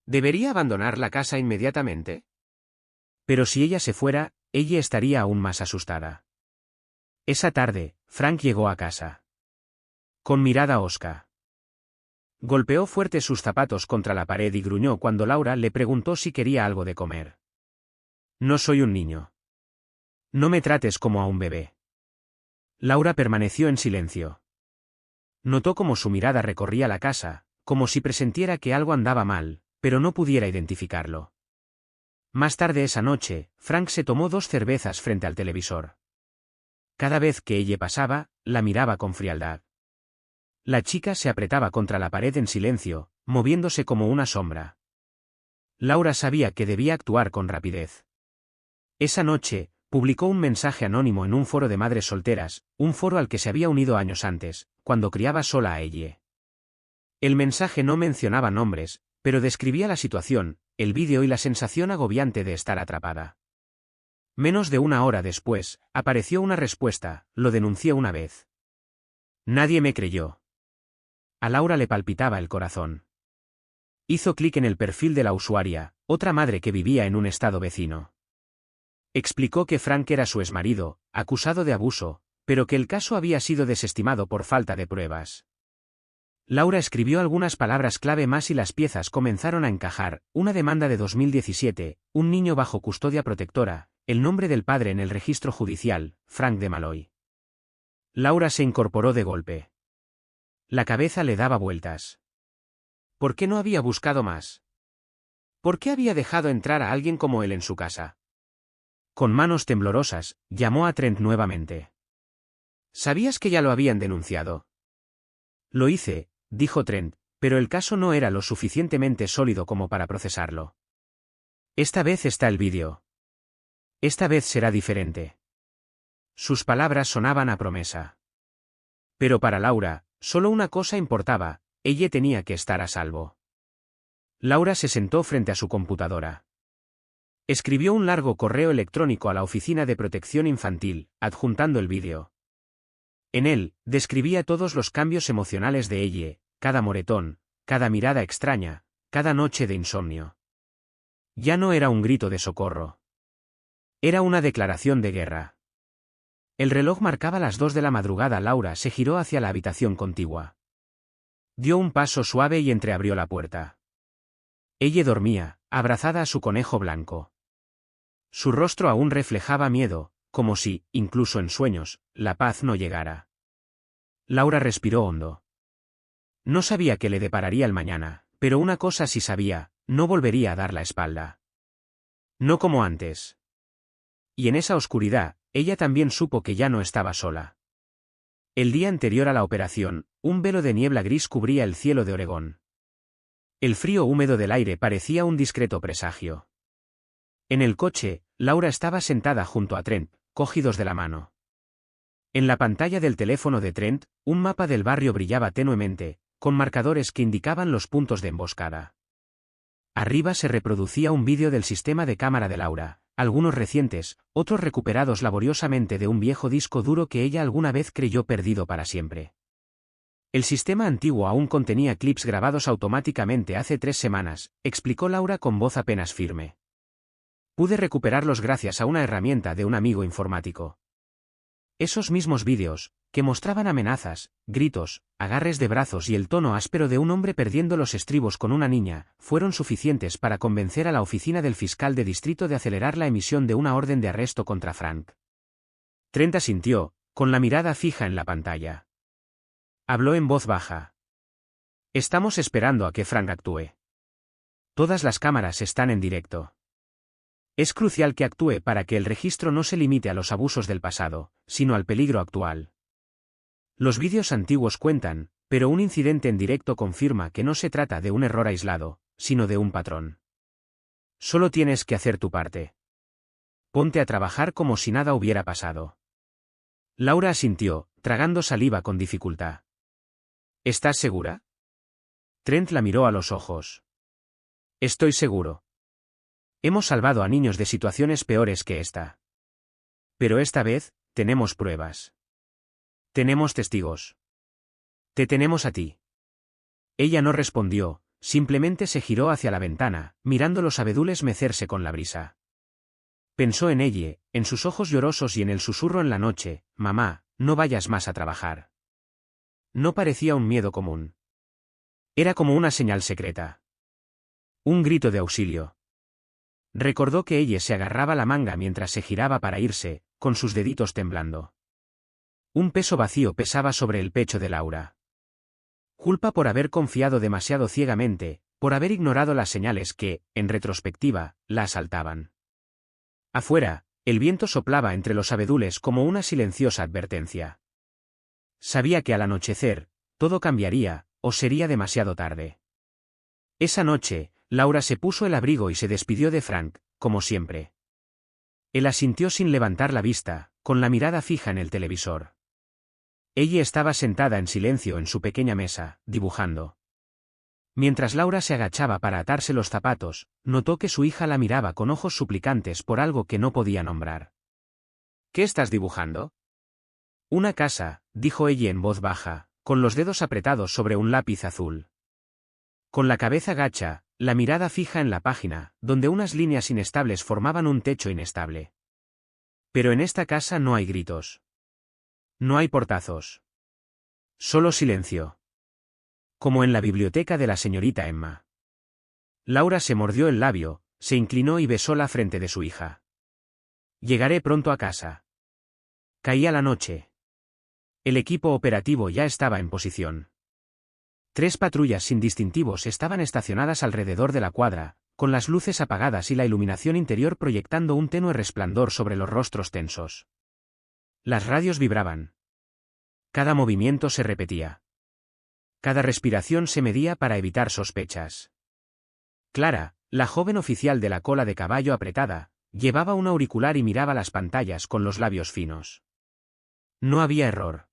¿Debería abandonar la casa inmediatamente? Pero si ella se fuera, ella estaría aún más asustada. Esa tarde, Frank llegó a casa. Con mirada hosca. Golpeó fuerte sus zapatos contra la pared y gruñó cuando Laura le preguntó si quería algo de comer. No soy un niño. No me trates como a un bebé. Laura permaneció en silencio. Notó cómo su mirada recorría la casa, como si presintiera que algo andaba mal, pero no pudiera identificarlo. Más tarde esa noche, Frank se tomó 2 cervezas frente al televisor. Cada vez que ella pasaba, la miraba con frialdad. La chica se apretaba contra la pared en silencio, moviéndose como una sombra. Laura sabía que debía actuar con rapidez. Esa noche, publicó un mensaje anónimo en un foro de madres solteras, un foro al que se había unido años antes, cuando criaba sola a ella. El mensaje no mencionaba nombres, pero describía la situación, el vídeo y la sensación agobiante de estar atrapada. Menos de una hora después, apareció una respuesta, lo denuncié una vez. Nadie me creyó. A Laura le palpitaba el corazón. Hizo clic en el perfil de la usuaria, otra madre que vivía en un estado vecino. Explicó que Frank era su exmarido, acusado de abuso, pero que el caso había sido desestimado por falta de pruebas. Laura escribió algunas palabras clave más y las piezas comenzaron a encajar: una demanda de 2017, un niño bajo custodia protectora, el nombre del padre en el registro judicial, Frank de Malloy. Laura se incorporó de golpe. La cabeza le daba vueltas. ¿Por qué no había buscado más? ¿Por qué había dejado entrar a alguien como él en su casa? Con manos temblorosas, llamó a Trent nuevamente. ¿Sabías que ya lo habían denunciado? Lo hice, dijo Trent, pero el caso no era lo suficientemente sólido como para procesarlo. Esta vez está el vídeo. Esta vez será diferente. Sus palabras sonaban a promesa. Pero para Laura, solo una cosa importaba: ella tenía que estar a salvo. Laura se sentó frente a su computadora. Escribió un largo correo electrónico a la Oficina de Protección Infantil, adjuntando el vídeo. En él, describía todos los cambios emocionales de ella, cada moretón, cada mirada extraña, cada noche de insomnio. Ya no era un grito de socorro. Era una declaración de guerra. El reloj marcaba las 2 de la madrugada. Laura se giró hacia la habitación contigua. Dio un paso suave y entreabrió la puerta. Ella dormía, abrazada a su conejo blanco. Su rostro aún reflejaba miedo, como si, incluso en sueños, la paz no llegara. Laura respiró hondo. No sabía qué le depararía el mañana, pero una cosa sí sabía: no volvería a dar la espalda. No como antes. Y en esa oscuridad, ella también supo que ya no estaba sola. El día anterior a la operación, un velo de niebla gris cubría el cielo de Oregón. El frío húmedo del aire parecía un discreto presagio. En el coche, Laura estaba sentada junto a Trent, cogidos de la mano. En la pantalla del teléfono de Trent, un mapa del barrio brillaba tenuemente, con marcadores que indicaban los puntos de emboscada. Arriba se reproducía un vídeo del sistema de cámara de Laura, algunos recientes, otros recuperados laboriosamente de un viejo disco duro que ella alguna vez creyó perdido para siempre. El sistema antiguo aún contenía clips grabados automáticamente hace 3 semanas, explicó Laura con voz apenas firme. Pude recuperarlos gracias a una herramienta de un amigo informático. Esos mismos vídeos, que mostraban amenazas, gritos, agarres de brazos y el tono áspero de un hombre perdiendo los estribos con una niña, fueron suficientes para convencer a la oficina del fiscal de distrito de acelerar la emisión de una orden de arresto contra Frank. Trent asintió, con la mirada fija en la pantalla. Habló en voz baja. Estamos esperando a que Frank actúe. Todas las cámaras están en directo. Es crucial que actúe para que el registro no se limite a los abusos del pasado, sino al peligro actual. Los vídeos antiguos cuentan, pero un incidente en directo confirma que no se trata de un error aislado, sino de un patrón. Solo tienes que hacer tu parte. Ponte a trabajar como si nada hubiera pasado. Laura asintió, tragando saliva con dificultad. ¿Estás segura? Trent la miró a los ojos. Estoy seguro. Hemos salvado a niños de situaciones peores que esta. Pero esta vez, tenemos pruebas. Tenemos testigos. Te tenemos a ti. Ella no respondió, simplemente se giró hacia la ventana, mirando los abedules mecerse con la brisa. Pensó en ella, en sus ojos llorosos y en el susurro en la noche: mamá, no vayas más a trabajar. No parecía un miedo común. Era como una señal secreta. Un grito de auxilio. Recordó que ella se agarraba la manga mientras se giraba para irse, con sus deditos temblando. Un peso vacío pesaba sobre el pecho de Laura. Culpa por haber confiado demasiado ciegamente, por haber ignorado las señales que, en retrospectiva, la asaltaban. Afuera, el viento soplaba entre los abedules como una silenciosa advertencia. Sabía que al anochecer, todo cambiaría, o sería demasiado tarde. Esa noche, Laura se puso el abrigo y se despidió de Frank, como siempre. Él asintió sin levantar la vista, con la mirada fija en el televisor. Ella estaba sentada en silencio en su pequeña mesa, dibujando. Mientras Laura se agachaba para atarse los zapatos, notó que su hija la miraba con ojos suplicantes por algo que no podía nombrar. ¿Qué estás dibujando? Una casa, dijo ella en voz baja, con los dedos apretados sobre un lápiz azul. Con la cabeza gacha, la mirada fija en la página, donde unas líneas inestables formaban un techo inestable. Pero en esta casa no hay gritos. No hay portazos. Solo silencio. Como en la biblioteca de la señorita Emma. Laura se mordió el labio, se inclinó y besó la frente de su hija. Llegaré pronto a casa. Caía la noche. El equipo operativo ya estaba en posición. 3 patrullas sin distintivos estaban estacionadas alrededor de la cuadra, con las luces apagadas y la iluminación interior proyectando un tenue resplandor sobre los rostros tensos. Las radios vibraban. Cada movimiento se repetía. Cada respiración se medía para evitar sospechas. Clara, la joven oficial de la cola de caballo apretada, llevaba un auricular y miraba las pantallas con los labios finos. No había error.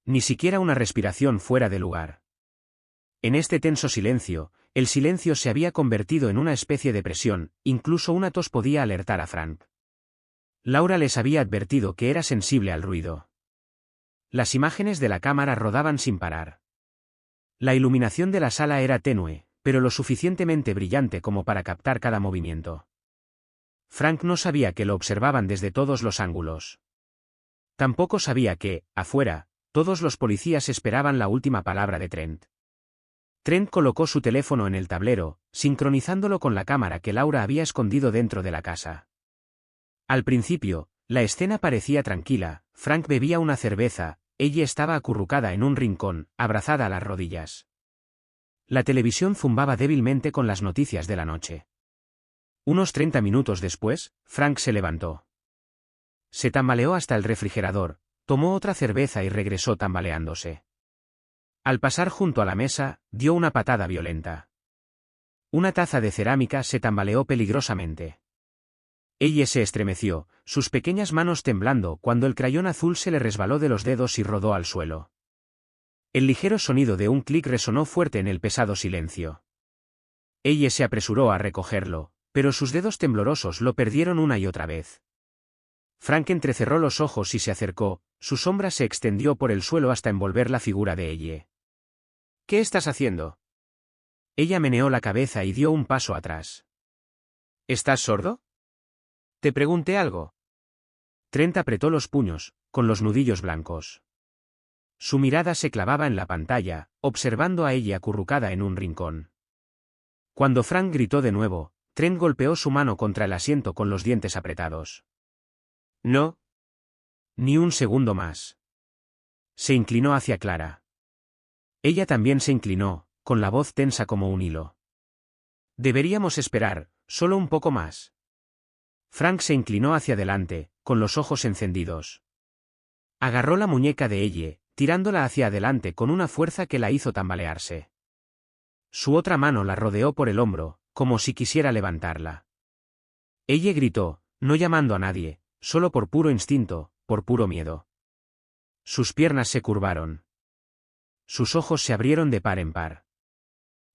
Ni siquiera una respiración fuera de lugar. En este tenso silencio, el silencio se había convertido en una especie de presión, incluso una tos podía alertar a Frank. Laura les había advertido que era sensible al ruido. Las imágenes de la cámara rodaban sin parar. La iluminación de la sala era tenue, pero lo suficientemente brillante como para captar cada movimiento. Frank no sabía que lo observaban desde todos los ángulos. Tampoco sabía que, afuera, todos los policías esperaban la última palabra de Trent. Trent colocó su teléfono en el tablero, sincronizándolo con la cámara que Laura había escondido dentro de la casa. Al principio, la escena parecía tranquila. Frank bebía una cerveza, ella estaba acurrucada en un rincón, abrazada a las rodillas. La televisión zumbaba débilmente con las noticias de la noche. Unos 30 minutos después, Frank se levantó. Se tambaleó hasta el refrigerador, tomó otra cerveza y regresó tambaleándose. Al pasar junto a la mesa, dio una patada violenta. Una taza de cerámica se tambaleó peligrosamente. Ella se estremeció, sus pequeñas manos temblando cuando el crayón azul se le resbaló de los dedos y rodó al suelo. El ligero sonido de un clic resonó fuerte en el pesado silencio. Ella se apresuró a recogerlo, pero sus dedos temblorosos lo perdieron una y otra vez. Frank entrecerró los ojos y se acercó, su sombra se extendió por el suelo hasta envolver la figura de ella. ¿Qué estás haciendo? Ella meneó la cabeza y dio un paso atrás. ¿Estás sordo? ¿Te pregunté algo? Trent apretó los puños, con los nudillos blancos. Su mirada se clavaba en la pantalla, observando a ella acurrucada en un rincón. Cuando Frank gritó de nuevo, Trent golpeó su mano contra el asiento con los dientes apretados. No. Ni un segundo más. Se inclinó hacia Clara. Ella también se inclinó, con la voz tensa como un hilo. Deberíamos esperar, solo un poco más. Frank se inclinó hacia adelante, con los ojos encendidos. Agarró la muñeca de ella, tirándola hacia adelante con una fuerza que la hizo tambalearse. Su otra mano la rodeó por el hombro, como si quisiera levantarla. Ella gritó, no llamando a nadie, solo por puro instinto, por puro miedo. Sus piernas se curvaron. Sus ojos se abrieron de par en par.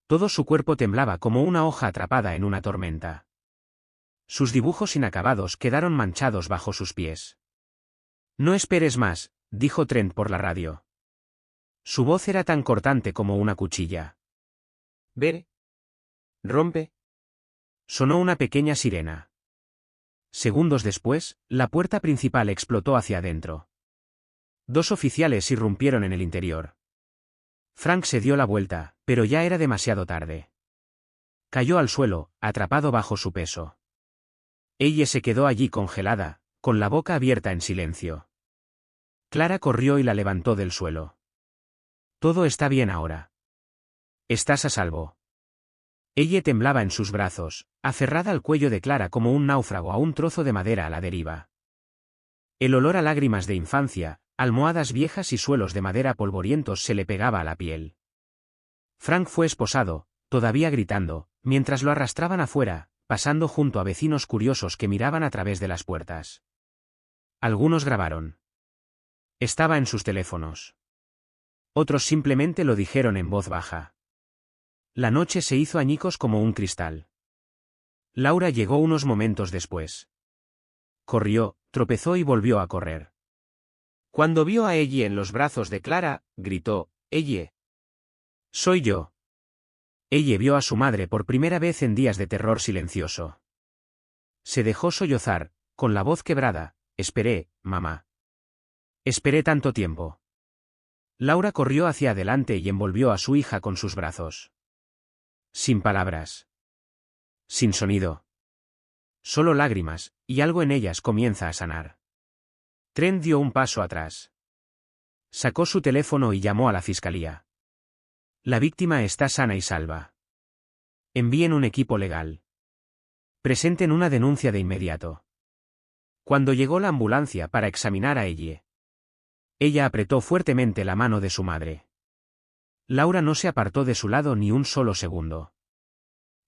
Todo su cuerpo temblaba como una hoja atrapada en una tormenta. Sus dibujos inacabados quedaron manchados bajo sus pies. No esperes más, dijo Trent por la radio. Su voz era tan cortante como una cuchilla. Ver. Rompe. Sonó una pequeña sirena. Segundos después, la puerta principal explotó hacia adentro. 2 oficiales irrumpieron en el interior. Frank se dio la vuelta, pero ya era demasiado tarde. Cayó al suelo, atrapado bajo su peso. Ella se quedó allí congelada, con la boca abierta en silencio. Clara corrió y la levantó del suelo. Todo está bien ahora. Estás a salvo. Ella temblaba en sus brazos, aferrada al cuello de Clara como un náufrago a un trozo de madera a la deriva. El olor a lágrimas de infancia, almohadas viejas y suelos de madera polvorientos se le pegaba a la piel. Frank fue esposado, todavía gritando, mientras lo arrastraban afuera, pasando junto a vecinos curiosos que miraban a través de las puertas. Algunos grabaron. Estaba en sus teléfonos. Otros simplemente lo dijeron en voz baja. La noche se hizo añicos como un cristal. Laura llegó unos momentos después. Corrió, tropezó y volvió a correr. Cuando vio a Ellie en los brazos de Clara, gritó, «Ellie. Soy yo». Ellie vio a su madre por primera vez en días de terror silencioso. Se dejó sollozar, con la voz quebrada, «Esperé, mamá. Esperé tanto tiempo». Laura corrió hacia adelante y envolvió a su hija con sus brazos. Sin palabras. Sin sonido. Solo lágrimas, y algo en ellas comienza a sanar. Trent dio un paso atrás. Sacó su teléfono y llamó a la fiscalía. La víctima está sana y salva. Envíen un equipo legal. Presenten una denuncia de inmediato. Cuando llegó la ambulancia para examinar a Ellie, ella apretó fuertemente la mano de su madre. Laura no se apartó de su lado ni un solo segundo.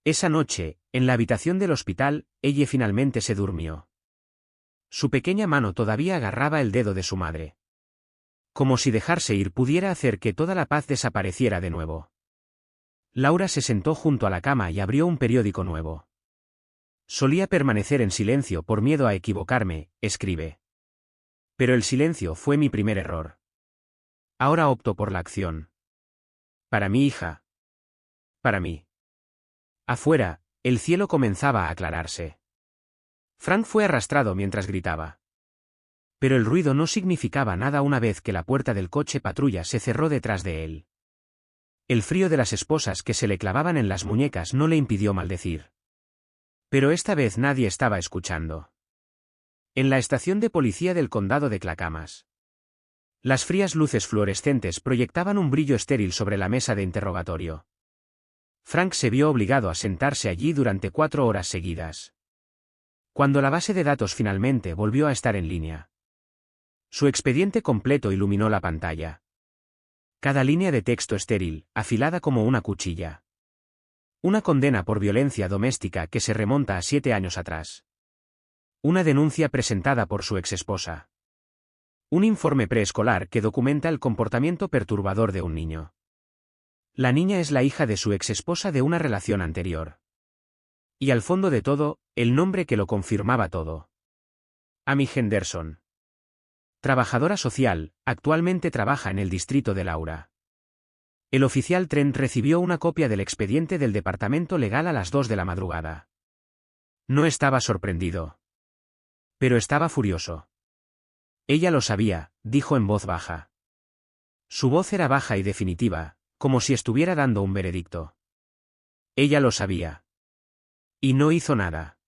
Esa noche, en la habitación del hospital, Ellie finalmente se durmió. Su pequeña mano todavía agarraba el dedo de su madre. Como si dejarse ir pudiera hacer que toda la paz desapareciera de nuevo. Laura se sentó junto a la cama y abrió un periódico nuevo. Solía permanecer en silencio por miedo a equivocarme, escribe. Pero el silencio fue mi primer error. Ahora opto por la acción. Para mi hija. Para mí. Afuera, el cielo comenzaba a aclararse. Frank fue arrastrado mientras gritaba. Pero el ruido no significaba nada una vez que la puerta del coche patrulla se cerró detrás de él. El frío de las esposas que se le clavaban en las muñecas no le impidió maldecir. Pero esta vez nadie estaba escuchando. En la estación de policía del condado de Clackamas. Las frías luces fluorescentes proyectaban un brillo estéril sobre la mesa de interrogatorio. Frank se vio obligado a sentarse allí durante 4 horas seguidas. Cuando la base de datos finalmente volvió a estar en línea, su expediente completo iluminó la pantalla. Cada línea de texto estéril, afilada como una cuchilla. Una condena por violencia doméstica que se remonta a 7 años atrás. Una denuncia presentada por su exesposa. Un informe preescolar que documenta el comportamiento perturbador de un niño. La niña es la hija de su exesposa de una relación anterior. Y al fondo de todo, el nombre que lo confirmaba todo. Amy Henderson. Trabajadora social, actualmente trabaja en el distrito de Laura. El oficial Trent recibió una copia del expediente del departamento legal a las 2 de la madrugada. No estaba sorprendido. Pero estaba furioso. Ella lo sabía, dijo en voz baja. Su voz era baja y definitiva, como si estuviera dando un veredicto. Ella lo sabía. Y no hizo nada.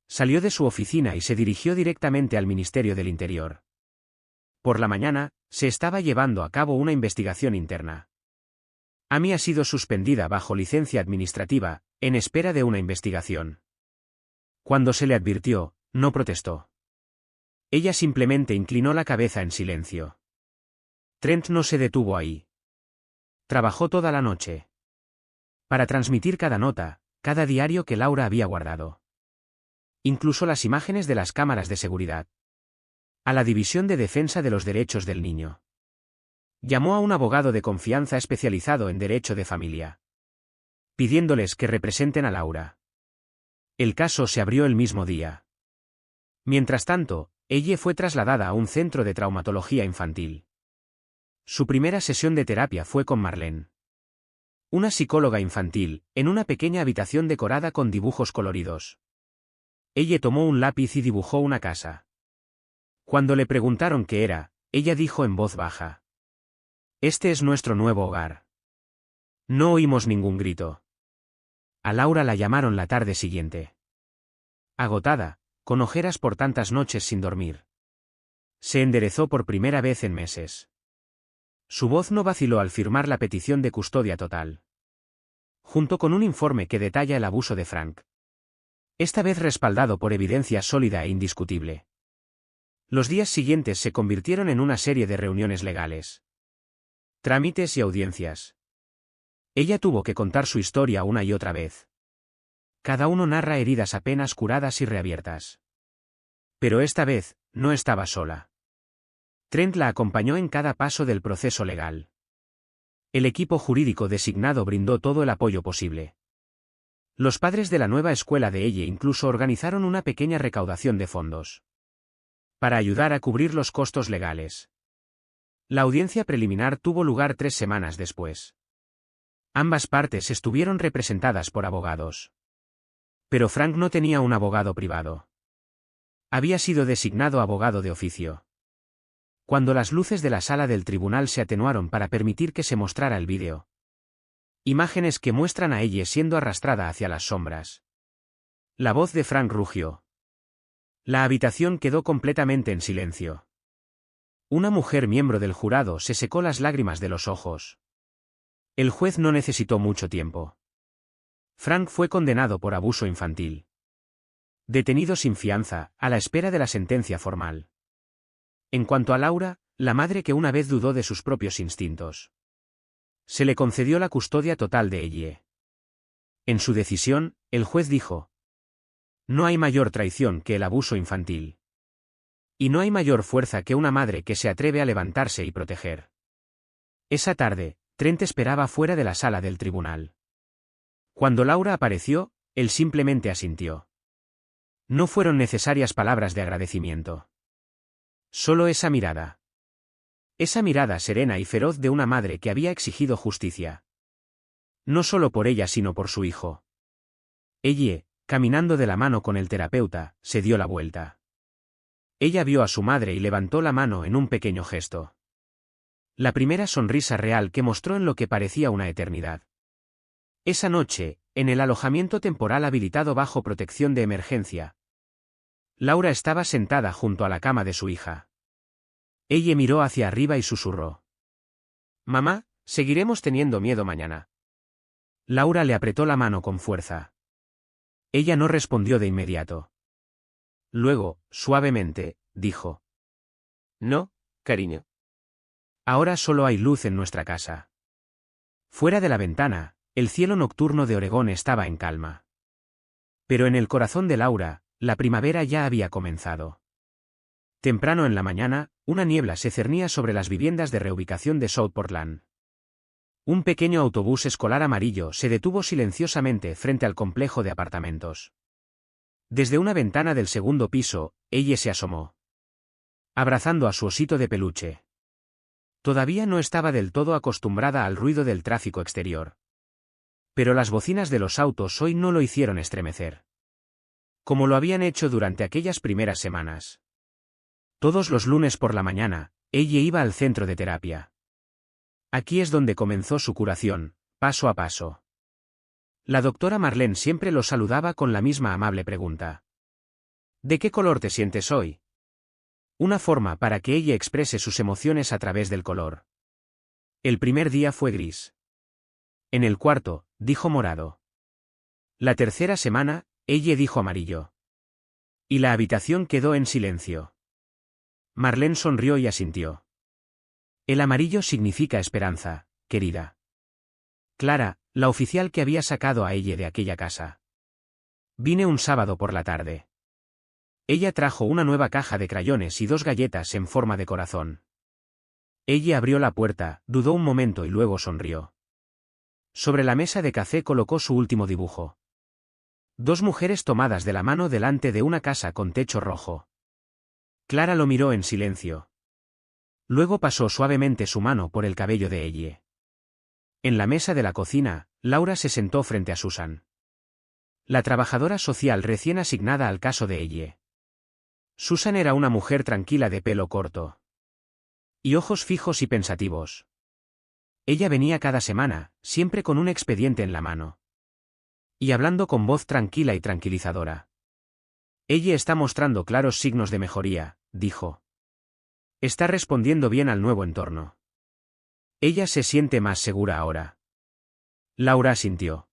Salió de su oficina y se dirigió directamente al Ministerio del Interior. Por la mañana, se estaba llevando a cabo una investigación interna. Amy ha sido suspendida bajo licencia administrativa, en espera de una investigación. Cuando se le advirtió, no protestó. Ella simplemente inclinó la cabeza en silencio. Trent no se detuvo ahí. Trabajó toda la noche. Para transmitir cada nota, cada diario que Laura había guardado. Incluso las imágenes de las cámaras de seguridad. A la División de Defensa de los Derechos del Niño. Llamó a un abogado de confianza especializado en derecho de familia. Pidiéndoles que representen a Laura. El caso se abrió el mismo día. Mientras tanto, ella fue trasladada a un centro de traumatología infantil. Su primera sesión de terapia fue con Marlene. Una psicóloga infantil, en una pequeña habitación decorada con dibujos coloridos. Ella tomó un lápiz y dibujó una casa. Cuando le preguntaron qué era, ella dijo en voz baja. Este es nuestro nuevo hogar. No oímos ningún grito. A Laura la llamaron la tarde siguiente. Agotada, con ojeras por tantas noches sin dormir. Se enderezó por primera vez en meses. Su voz no vaciló al firmar la petición de custodia total. Junto con un informe que detalla el abuso de Frank. Esta vez respaldado por evidencia sólida e indiscutible. Los días siguientes se convirtieron en una serie de reuniones legales. Trámites y audiencias. Ella tuvo que contar su historia una y otra vez. Cada uno narra heridas apenas curadas y reabiertas. Pero esta vez, no estaba sola. Trent la acompañó en cada paso del proceso legal. El equipo jurídico designado brindó todo el apoyo posible. Los padres de la nueva escuela de ella incluso organizaron una pequeña recaudación de fondos. Para ayudar a cubrir los costos legales. La audiencia preliminar tuvo lugar 3 semanas después. Ambas partes estuvieron representadas por abogados. Pero Frank no tenía un abogado privado. Había sido designado abogado de oficio. Cuando las luces de la sala del tribunal se atenuaron para permitir que se mostrara el vídeo. Imágenes que muestran a ella siendo arrastrada hacia las sombras. La voz de Frank rugió. La habitación quedó completamente en silencio. Una mujer miembro del jurado se secó las lágrimas de los ojos. El juez no necesitó mucho tiempo. Frank fue condenado por abuso infantil. Detenido sin fianza, a la espera de la sentencia formal. En cuanto a Laura, la madre que una vez dudó de sus propios instintos. Se le concedió la custodia total de ella. En su decisión, el juez dijo: no hay mayor traición que el abuso infantil. Y no hay mayor fuerza que una madre que se atreve a levantarse y proteger. Esa tarde, Trent esperaba fuera de la sala del tribunal. Cuando Laura apareció, él simplemente asintió. No fueron necesarias palabras de agradecimiento. Solo esa mirada. Esa mirada serena y feroz de una madre que había exigido justicia. No solo por ella sino por su hijo. Ella, caminando de la mano con el terapeuta, se dio la vuelta. Ella vio a su madre y levantó la mano en un pequeño gesto. La primera sonrisa real que mostró en lo que parecía una eternidad. Esa noche, en el alojamiento temporal habilitado bajo protección de emergencia, Laura estaba sentada junto a la cama de su hija. Ella miró hacia arriba y susurró: mamá, seguiremos teniendo miedo mañana. Laura le apretó la mano con fuerza. Ella no respondió de inmediato. Luego, suavemente, dijo: no, cariño. Ahora solo hay luz en nuestra casa. Fuera de la ventana, el cielo nocturno de Oregón estaba en calma. Pero en el corazón de Laura, la primavera ya había comenzado. Temprano en la mañana, una niebla se cernía sobre las viviendas de reubicación de South Portland. Un pequeño autobús escolar amarillo se detuvo silenciosamente frente al complejo de apartamentos. Desde una ventana del segundo piso, ella se asomó, abrazando a su osito de peluche. Todavía no estaba del todo acostumbrada al ruido del tráfico exterior. Pero las bocinas de los autos hoy no lo hicieron estremecer, como lo habían hecho durante aquellas primeras semanas. Todos los lunes por la mañana, ella iba al centro de terapia. Aquí es donde comenzó su curación, paso a paso. La doctora Marlene siempre lo saludaba con la misma amable pregunta. ¿De qué color te sientes hoy? Una forma para que ella exprese sus emociones a través del color. El primer día fue gris. En el cuarto, dijo morado. La tercera semana, ella dijo amarillo. Y la habitación quedó en silencio. Marlene sonrió y asintió. El amarillo significa esperanza, querida. Clara, la oficial que había sacado a ella de aquella casa. Vine un sábado por la tarde. Ella trajo una nueva caja de crayones y 2 galletas en forma de corazón. Ella abrió la puerta, dudó un momento y luego sonrió. Sobre la mesa de café colocó su último dibujo. 2 mujeres tomadas de la mano delante de una casa con techo rojo. Clara lo miró en silencio. Luego pasó suavemente su mano por el cabello de ella. En la mesa de la cocina, Laura se sentó frente a Susan, la trabajadora social recién asignada al caso de ella. Susan era una mujer tranquila de pelo corto y ojos fijos y pensativos. Ella venía cada semana, siempre con un expediente en la mano, y hablando con voz tranquila y tranquilizadora. Ella está mostrando claros signos de mejoría, dijo. Está respondiendo bien al nuevo entorno. Ella se siente más segura ahora. Laura asintió.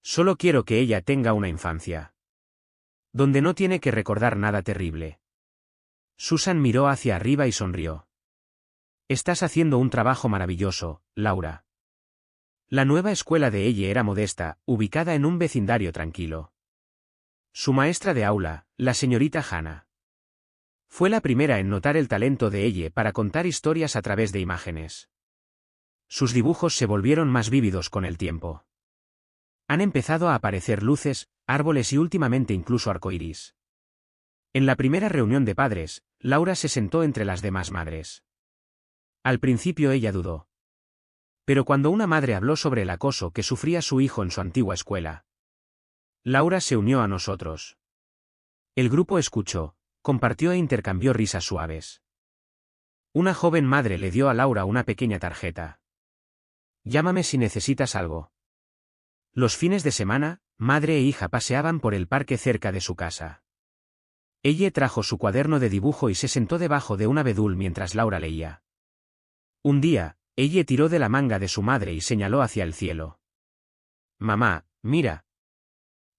Solo quiero que ella tenga una infancia donde no tiene que recordar nada terrible. Susan miró hacia arriba y sonrió. Estás haciendo un trabajo maravilloso, Laura. La nueva escuela de ella era modesta, ubicada en un vecindario tranquilo. Su maestra de aula, la señorita Hannah, fue la primera en notar el talento de ella para contar historias a través de imágenes. Sus dibujos se volvieron más vívidos con el tiempo. Han empezado a aparecer luces, árboles y últimamente incluso arcoíris. En la primera reunión de padres, Laura se sentó entre las demás madres. Al principio ella dudó. Pero cuando una madre habló sobre el acoso que sufría su hijo en su antigua escuela, Laura se unió a nosotros. El grupo escuchó, compartió e intercambió risas suaves. Una joven madre le dio a Laura una pequeña tarjeta. Llámame si necesitas algo. Los fines de semana, madre e hija paseaban por el parque cerca de su casa. Ella trajo su cuaderno de dibujo y se sentó debajo de un abedul mientras Laura leía. Un día, ella tiró de la manga de su madre y señaló hacia el cielo. Mamá, mira.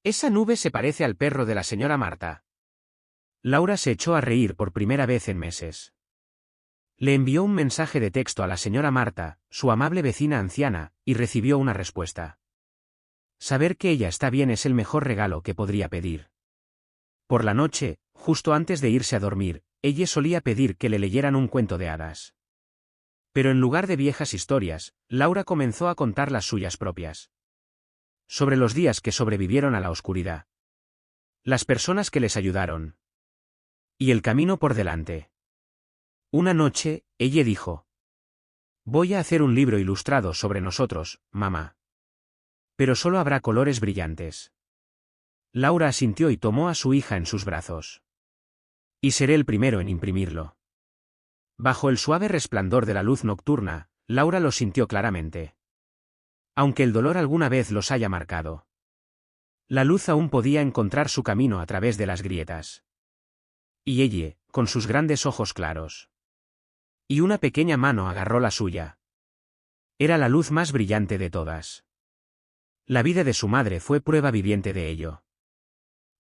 Esa nube se parece al perro de la señora Marta. Laura se echó a reír por primera vez en meses. Le envió un mensaje de texto a la señora Marta, su amable vecina anciana, y recibió una respuesta. Saber que ella está bien es el mejor regalo que podría pedir. Por la noche, justo antes de irse a dormir, ella solía pedir que le leyeran un cuento de hadas. Pero en lugar de viejas historias, Laura comenzó a contar las suyas propias. Sobre los días que sobrevivieron a la oscuridad. Las personas que les ayudaron. Y el camino por delante. Una noche, ella dijo: Voy a hacer un libro ilustrado sobre nosotros, mamá. Pero solo habrá colores brillantes. Laura asintió y tomó a su hija en sus brazos. Y seré el primero en imprimirlo. Bajo el suave resplandor de la luz nocturna, Laura lo sintió claramente. Aunque el dolor alguna vez los haya marcado, la luz aún podía encontrar su camino a través de las grietas. Y ella, con sus grandes ojos claros, y una pequeña mano agarró la suya. Era la luz más brillante de todas. La vida de su madre fue prueba viviente de ello.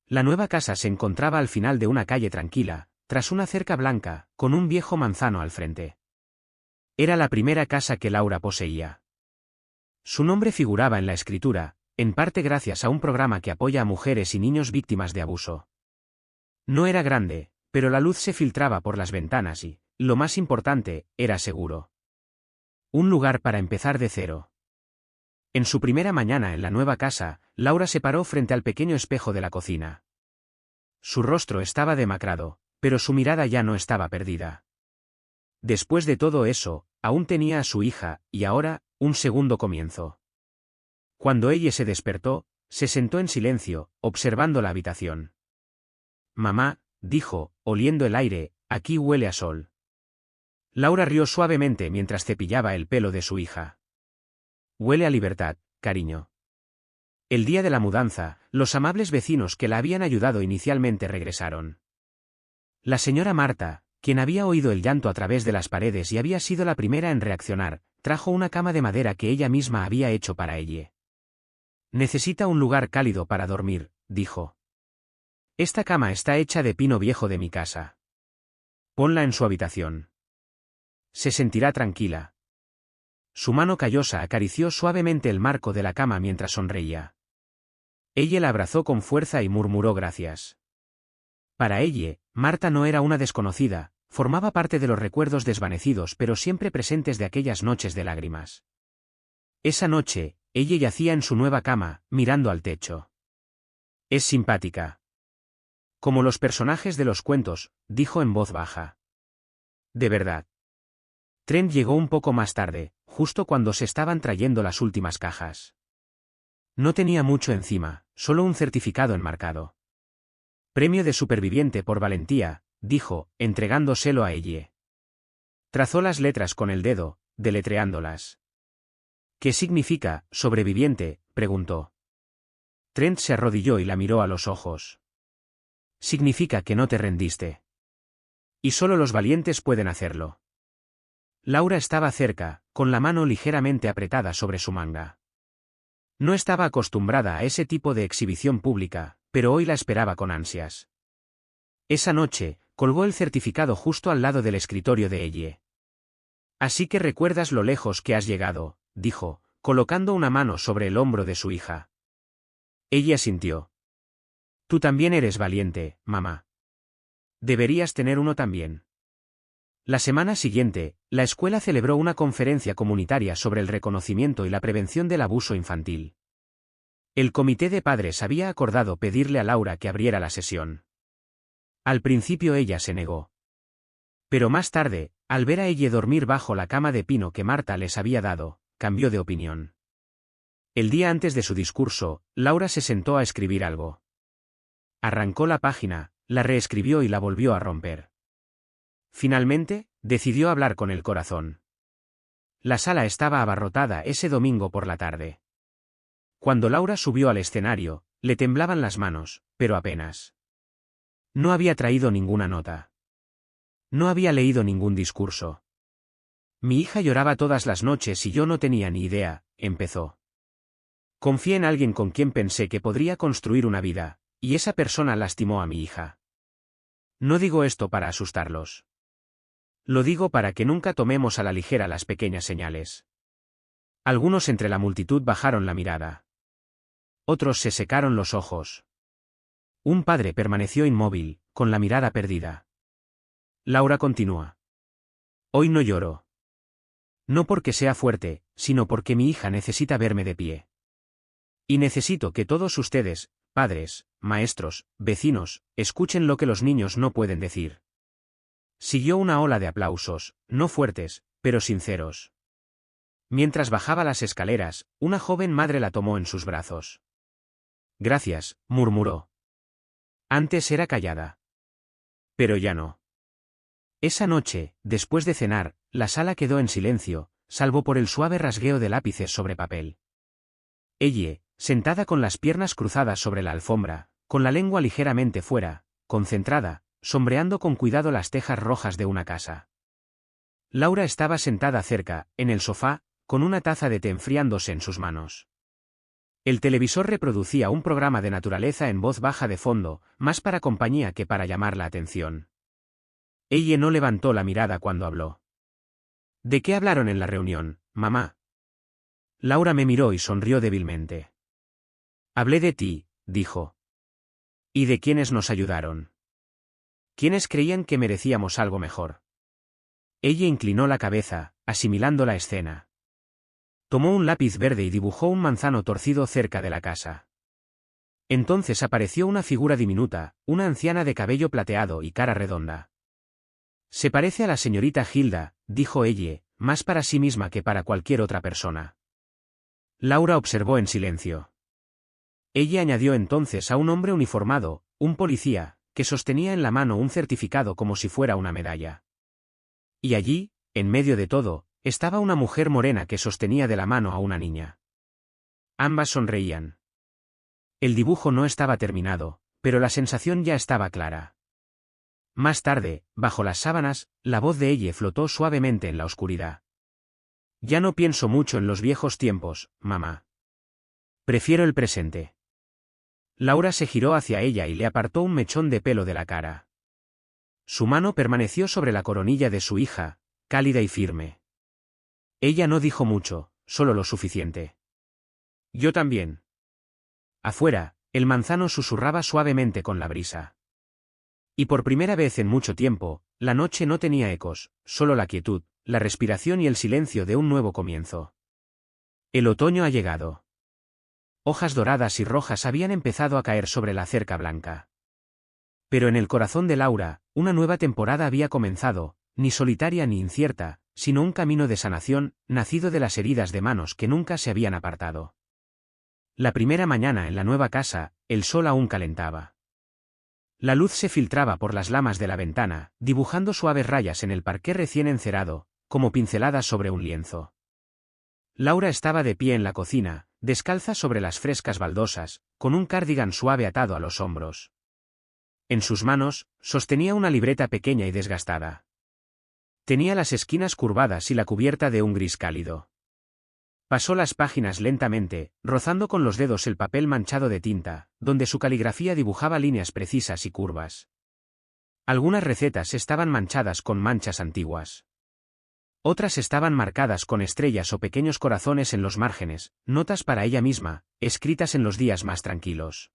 La nueva casa se encontraba al final de una calle tranquila, tras una cerca blanca, con un viejo manzano al frente. Era la primera casa que Laura poseía. Su nombre figuraba en la escritura, en parte gracias a un programa que apoya a mujeres y niños víctimas de abuso. No era grande, pero la luz se filtraba por las ventanas y, lo más importante, era seguro. Un lugar para empezar de cero. En su primera mañana en la nueva casa, Laura se paró frente al pequeño espejo de la cocina. Su rostro estaba demacrado, pero su mirada ya no estaba perdida. Después de todo eso, aún tenía a su hija, y ahora, un segundo comienzo. Cuando ella se despertó, se sentó en silencio, observando la habitación. Mamá, dijo, oliendo el aire, aquí huele a sol. Laura rió suavemente mientras cepillaba el pelo de su hija. Huele a libertad, cariño. El día de la mudanza, los amables vecinos que la habían ayudado inicialmente regresaron. La señora Marta, quien había oído el llanto a través de las paredes y había sido la primera en reaccionar, trajo una cama de madera que ella misma había hecho para ella. Necesita un lugar cálido para dormir, dijo. Esta cama está hecha de pino viejo de mi casa. Ponla en su habitación. Se sentirá tranquila. Su mano callosa acarició suavemente el marco de la cama mientras sonreía. Ella la abrazó con fuerza y murmuró gracias. Para ella, Marta no era una desconocida, formaba parte de los recuerdos desvanecidos pero siempre presentes de aquellas noches de lágrimas. Esa noche, ella yacía en su nueva cama, mirando al techo. Es simpática. Como los personajes de los cuentos, dijo en voz baja. De verdad. Trent llegó un poco más tarde, justo cuando se estaban trayendo las últimas cajas. No tenía mucho encima, solo un certificado enmarcado. Premio de superviviente por valentía, dijo, entregándoselo a ella. Trazó las letras con el dedo, deletreándolas. ¿Qué significa, sobreviviente?, preguntó. Trent se arrodilló y la miró a los ojos. Significa que no te rendiste. Y solo los valientes pueden hacerlo. Laura estaba cerca, con la mano ligeramente apretada sobre su manga. No estaba acostumbrada a ese tipo de exhibición pública, pero hoy la esperaba con ansias. Esa noche, colgó el certificado justo al lado del escritorio de ella. Así que recuerdas lo lejos que has llegado, dijo, colocando una mano sobre el hombro de su hija. Ella sintió. Tú también eres valiente, mamá. Deberías tener uno también. La semana siguiente, la escuela celebró una conferencia comunitaria sobre el reconocimiento y la prevención del abuso infantil. El comité de padres había acordado pedirle a Laura que abriera la sesión. Al principio ella se negó. Pero más tarde, al ver a ella dormir bajo la cama de pino que Marta les había dado, cambió de opinión. El día antes de su discurso, Laura se sentó a escribir algo. Arrancó la página, la reescribió y la volvió a romper. Finalmente, decidió hablar con el corazón. La sala estaba abarrotada ese domingo por la tarde. Cuando Laura subió al escenario, le temblaban las manos, pero apenas. No había traído ninguna nota. No había leído ningún discurso. Mi hija lloraba todas las noches y yo no tenía ni idea, empezó. Confié en alguien con quien pensé que podría construir una vida, y esa persona lastimó a mi hija. No digo esto para asustarlos. Lo digo para que nunca tomemos a la ligera las pequeñas señales. Algunos entre la multitud bajaron la mirada. Otros se secaron los ojos. Un padre permaneció inmóvil, con la mirada perdida. Laura continúa. Hoy no lloro. No porque sea fuerte, sino porque mi hija necesita verme de pie. Y necesito que todos ustedes, padres, maestros, vecinos, escuchen lo que los niños no pueden decir. Siguió una ola de aplausos, no fuertes, pero sinceros. Mientras bajaba las escaleras, una joven madre la tomó en sus brazos. Gracias, murmuró. Antes era callada. Pero ya no. Esa noche, después de cenar, la sala quedó en silencio, salvo por el suave rasgueo de lápices sobre papel. Ella, sentada con las piernas cruzadas sobre la alfombra, con la lengua ligeramente fuera, concentrada, sombreando con cuidado las tejas rojas de una casa. Laura estaba sentada cerca, en el sofá, con una taza de té enfriándose en sus manos. El televisor reproducía un programa de naturaleza en voz baja de fondo, más para compañía que para llamar la atención. Ella no levantó la mirada cuando habló. ¿De qué hablaron en la reunión, mamá? Laura me miró y sonrió débilmente. Hablé de ti, dijo. ¿Y de quiénes nos ayudaron? quienes creían que merecíamos algo mejor. Ella inclinó la cabeza, asimilando la escena. Tomó un lápiz verde y dibujó un manzano torcido cerca de la casa. Entonces apareció una figura diminuta, una anciana de cabello plateado y cara redonda. Se parece a la señorita Hilda, dijo ella, más para sí misma que para cualquier otra persona. Laura observó en silencio. Ella añadió entonces a un hombre uniformado, un policía, que sostenía en la mano un certificado como si fuera una medalla. Y allí, en medio de todo, estaba una mujer morena que sostenía de la mano a una niña. Ambas sonreían. El dibujo no estaba terminado, pero la sensación ya estaba clara. Más tarde, bajo las sábanas, la voz de ella flotó suavemente en la oscuridad. Ya no pienso mucho en los viejos tiempos, mamá. Prefiero el presente. Laura se giró hacia ella y le apartó un mechón de pelo de la cara. Su mano permaneció sobre la coronilla de su hija, cálida y firme. Ella no dijo mucho, solo lo suficiente. Yo también. Afuera, el manzano susurraba suavemente con la brisa. Y por primera vez en mucho tiempo, la noche no tenía ecos, solo la quietud, la respiración y el silencio de un nuevo comienzo. El otoño ha llegado. Hojas doradas y rojas habían empezado a caer sobre la cerca blanca. Pero en el corazón de Laura, una nueva temporada había comenzado, ni solitaria ni incierta, sino un camino de sanación, nacido de las heridas de manos que nunca se habían apartado. La primera mañana en la nueva casa, el sol aún calentaba. La luz se filtraba por las lamas de la ventana, dibujando suaves rayas en el parqué recién encerado, como pinceladas sobre un lienzo. Laura estaba de pie en la cocina, descalza sobre las frescas baldosas, con un cardigan suave atado a los hombros. En sus manos, sostenía una libreta pequeña y desgastada. Tenía las esquinas curvadas y la cubierta de un gris cálido. Pasó las páginas lentamente, rozando con los dedos el papel manchado de tinta, donde su caligrafía dibujaba líneas precisas y curvas. Algunas recetas estaban manchadas con manchas antiguas. Otras estaban marcadas con estrellas o pequeños corazones en los márgenes, notas para ella misma, escritas en los días más tranquilos.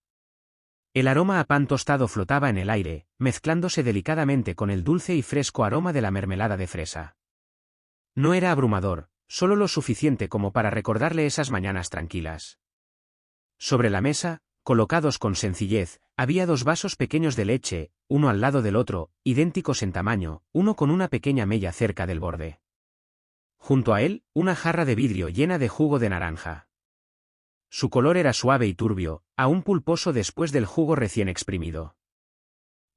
El aroma a pan tostado flotaba en el aire, mezclándose delicadamente con el dulce y fresco aroma de la mermelada de fresa. No era abrumador, solo lo suficiente como para recordarle esas mañanas tranquilas. Sobre la mesa, colocados con sencillez, había 2 vasos pequeños de leche, uno al lado del otro, idénticos en tamaño, uno con una pequeña mella cerca del borde. Junto a él, una jarra de vidrio llena de jugo de naranja. Su color era suave y turbio, aún pulposo después del jugo recién exprimido.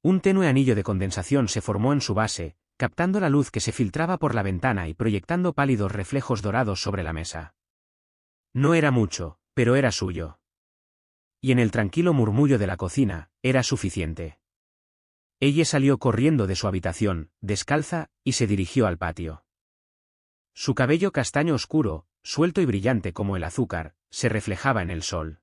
Un tenue anillo de condensación se formó en su base, captando la luz que se filtraba por la ventana y proyectando pálidos reflejos dorados sobre la mesa. No era mucho, pero era suyo. Y en el tranquilo murmullo de la cocina, era suficiente. Ella salió corriendo de su habitación, descalza, y se dirigió al patio. Su cabello castaño oscuro, suelto y brillante como el azúcar, se reflejaba en el sol.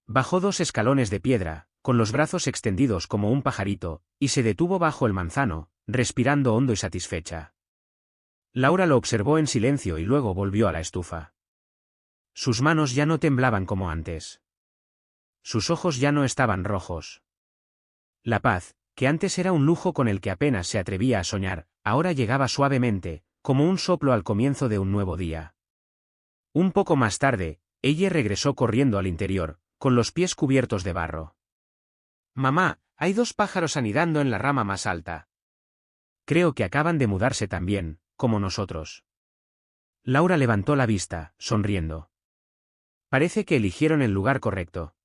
Bajó 2 escalones de piedra, con los brazos extendidos como un pajarito, y se detuvo bajo el manzano, respirando hondo y satisfecha. Laura lo observó en silencio y luego volvió a la estufa. Sus manos ya no temblaban como antes. Sus ojos ya no estaban rojos. La paz, que antes era un lujo con el que apenas se atrevía a soñar, ahora llegaba suavemente, como un soplo al comienzo de un nuevo día. Un poco más tarde, ella regresó corriendo al interior, con los pies cubiertos de barro. «Mamá, hay 2 pájaros anidando en la rama más alta. Creo que acaban de mudarse también, como nosotros». Laura levantó la vista, sonriendo. Parece que eligieron el lugar correcto.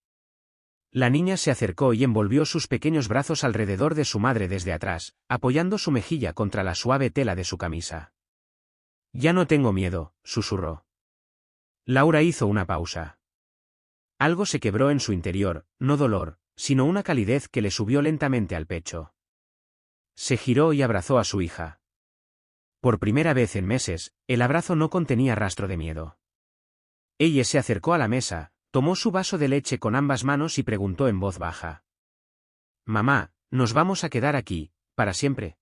La niña se acercó y envolvió sus pequeños brazos alrededor de su madre desde atrás, apoyando su mejilla contra la suave tela de su camisa. «Ya no tengo miedo», susurró. Laura hizo una pausa. Algo se quebró en su interior, no dolor, sino una calidez que le subió lentamente al pecho. Se giró y abrazó a su hija. Por primera vez en meses, el abrazo no contenía rastro de miedo. Ella se acercó a la mesa, tomó su vaso de leche con ambas manos y preguntó en voz baja. «Mamá, ¿nos vamos a quedar aquí, para siempre?»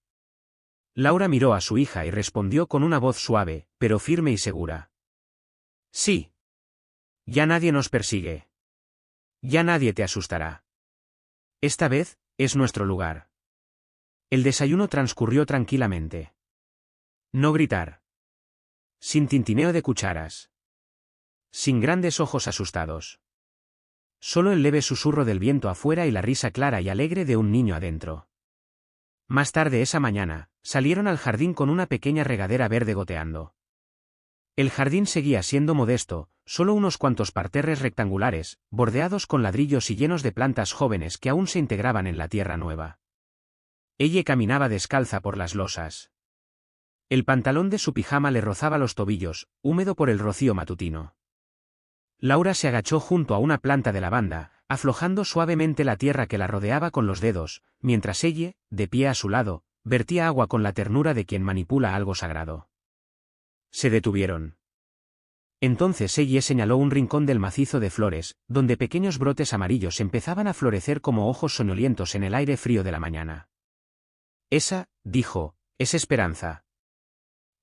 Laura miró a su hija y respondió con una voz suave, pero firme y segura. «Sí. Ya nadie nos persigue. Ya nadie te asustará. Esta vez, es nuestro lugar». El desayuno transcurrió tranquilamente. No gritar. Sin tintineo de cucharas. Sin grandes ojos asustados. Solo el leve susurro del viento afuera y la risa clara y alegre de un niño adentro. Más tarde esa mañana, salieron al jardín con una pequeña regadera verde goteando. El jardín seguía siendo modesto, solo unos cuantos parterres rectangulares, bordeados con ladrillos y llenos de plantas jóvenes que aún se integraban en la tierra nueva. Ella caminaba descalza por las losas. El pantalón de su pijama le rozaba los tobillos, húmedo por el rocío matutino. Laura se agachó junto a una planta de lavanda, aflojando suavemente la tierra que la rodeaba con los dedos, mientras ella, de pie a su lado, vertía agua con la ternura de quien manipula algo sagrado. Se detuvieron. Entonces ella señaló un rincón del macizo de flores, donde pequeños brotes amarillos empezaban a florecer como ojos soñolientos en el aire frío de la mañana. Esa, dijo, es Esperanza.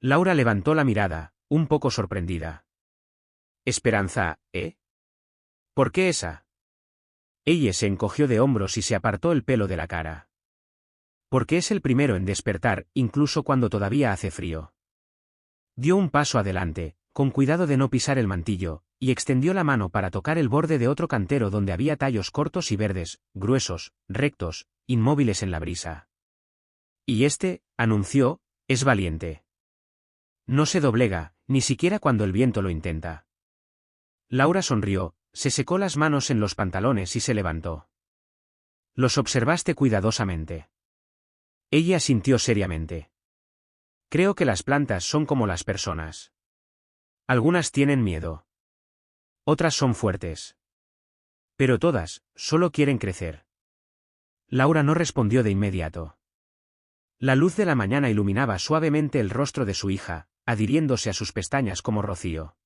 Laura levantó la mirada, un poco sorprendida. Esperanza, ¿eh? ¿Por qué esa? Ella se encogió de hombros y se apartó el pelo de la cara. Porque es el primero en despertar, incluso cuando todavía hace frío. Dio un paso adelante, con cuidado de no pisar el mantillo, y extendió la mano para tocar el borde de otro cantero donde había tallos cortos y verdes, gruesos, rectos, inmóviles en la brisa. Y anunció, es valiente. No se doblega, ni siquiera cuando el viento lo intenta. Laura sonrió, se secó las manos en los pantalones y se levantó. Los observaste cuidadosamente. Ella asintió seriamente. Creo que las plantas son como las personas. Algunas tienen miedo. Otras son fuertes. Pero todas, solo quieren crecer. Laura no respondió de inmediato. La luz de la mañana iluminaba suavemente el rostro de su hija, adhiriéndose a sus pestañas como rocío.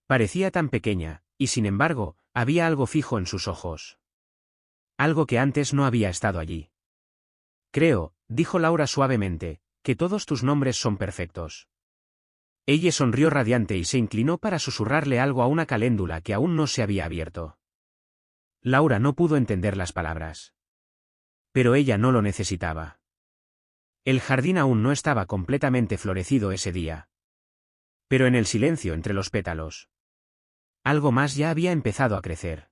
Parecía tan pequeña, y sin embargo, había algo fijo en sus ojos. Algo que antes no había estado allí. Creo, dijo Laura suavemente, que todos tus nombres son perfectos. Ella sonrió radiante y se inclinó para susurrarle algo a una caléndula que aún no se había abierto. Laura no pudo entender las palabras. Pero ella no lo necesitaba. El jardín aún no estaba completamente florecido ese día. Pero en el silencio entre los pétalos, algo más ya había empezado a crecer.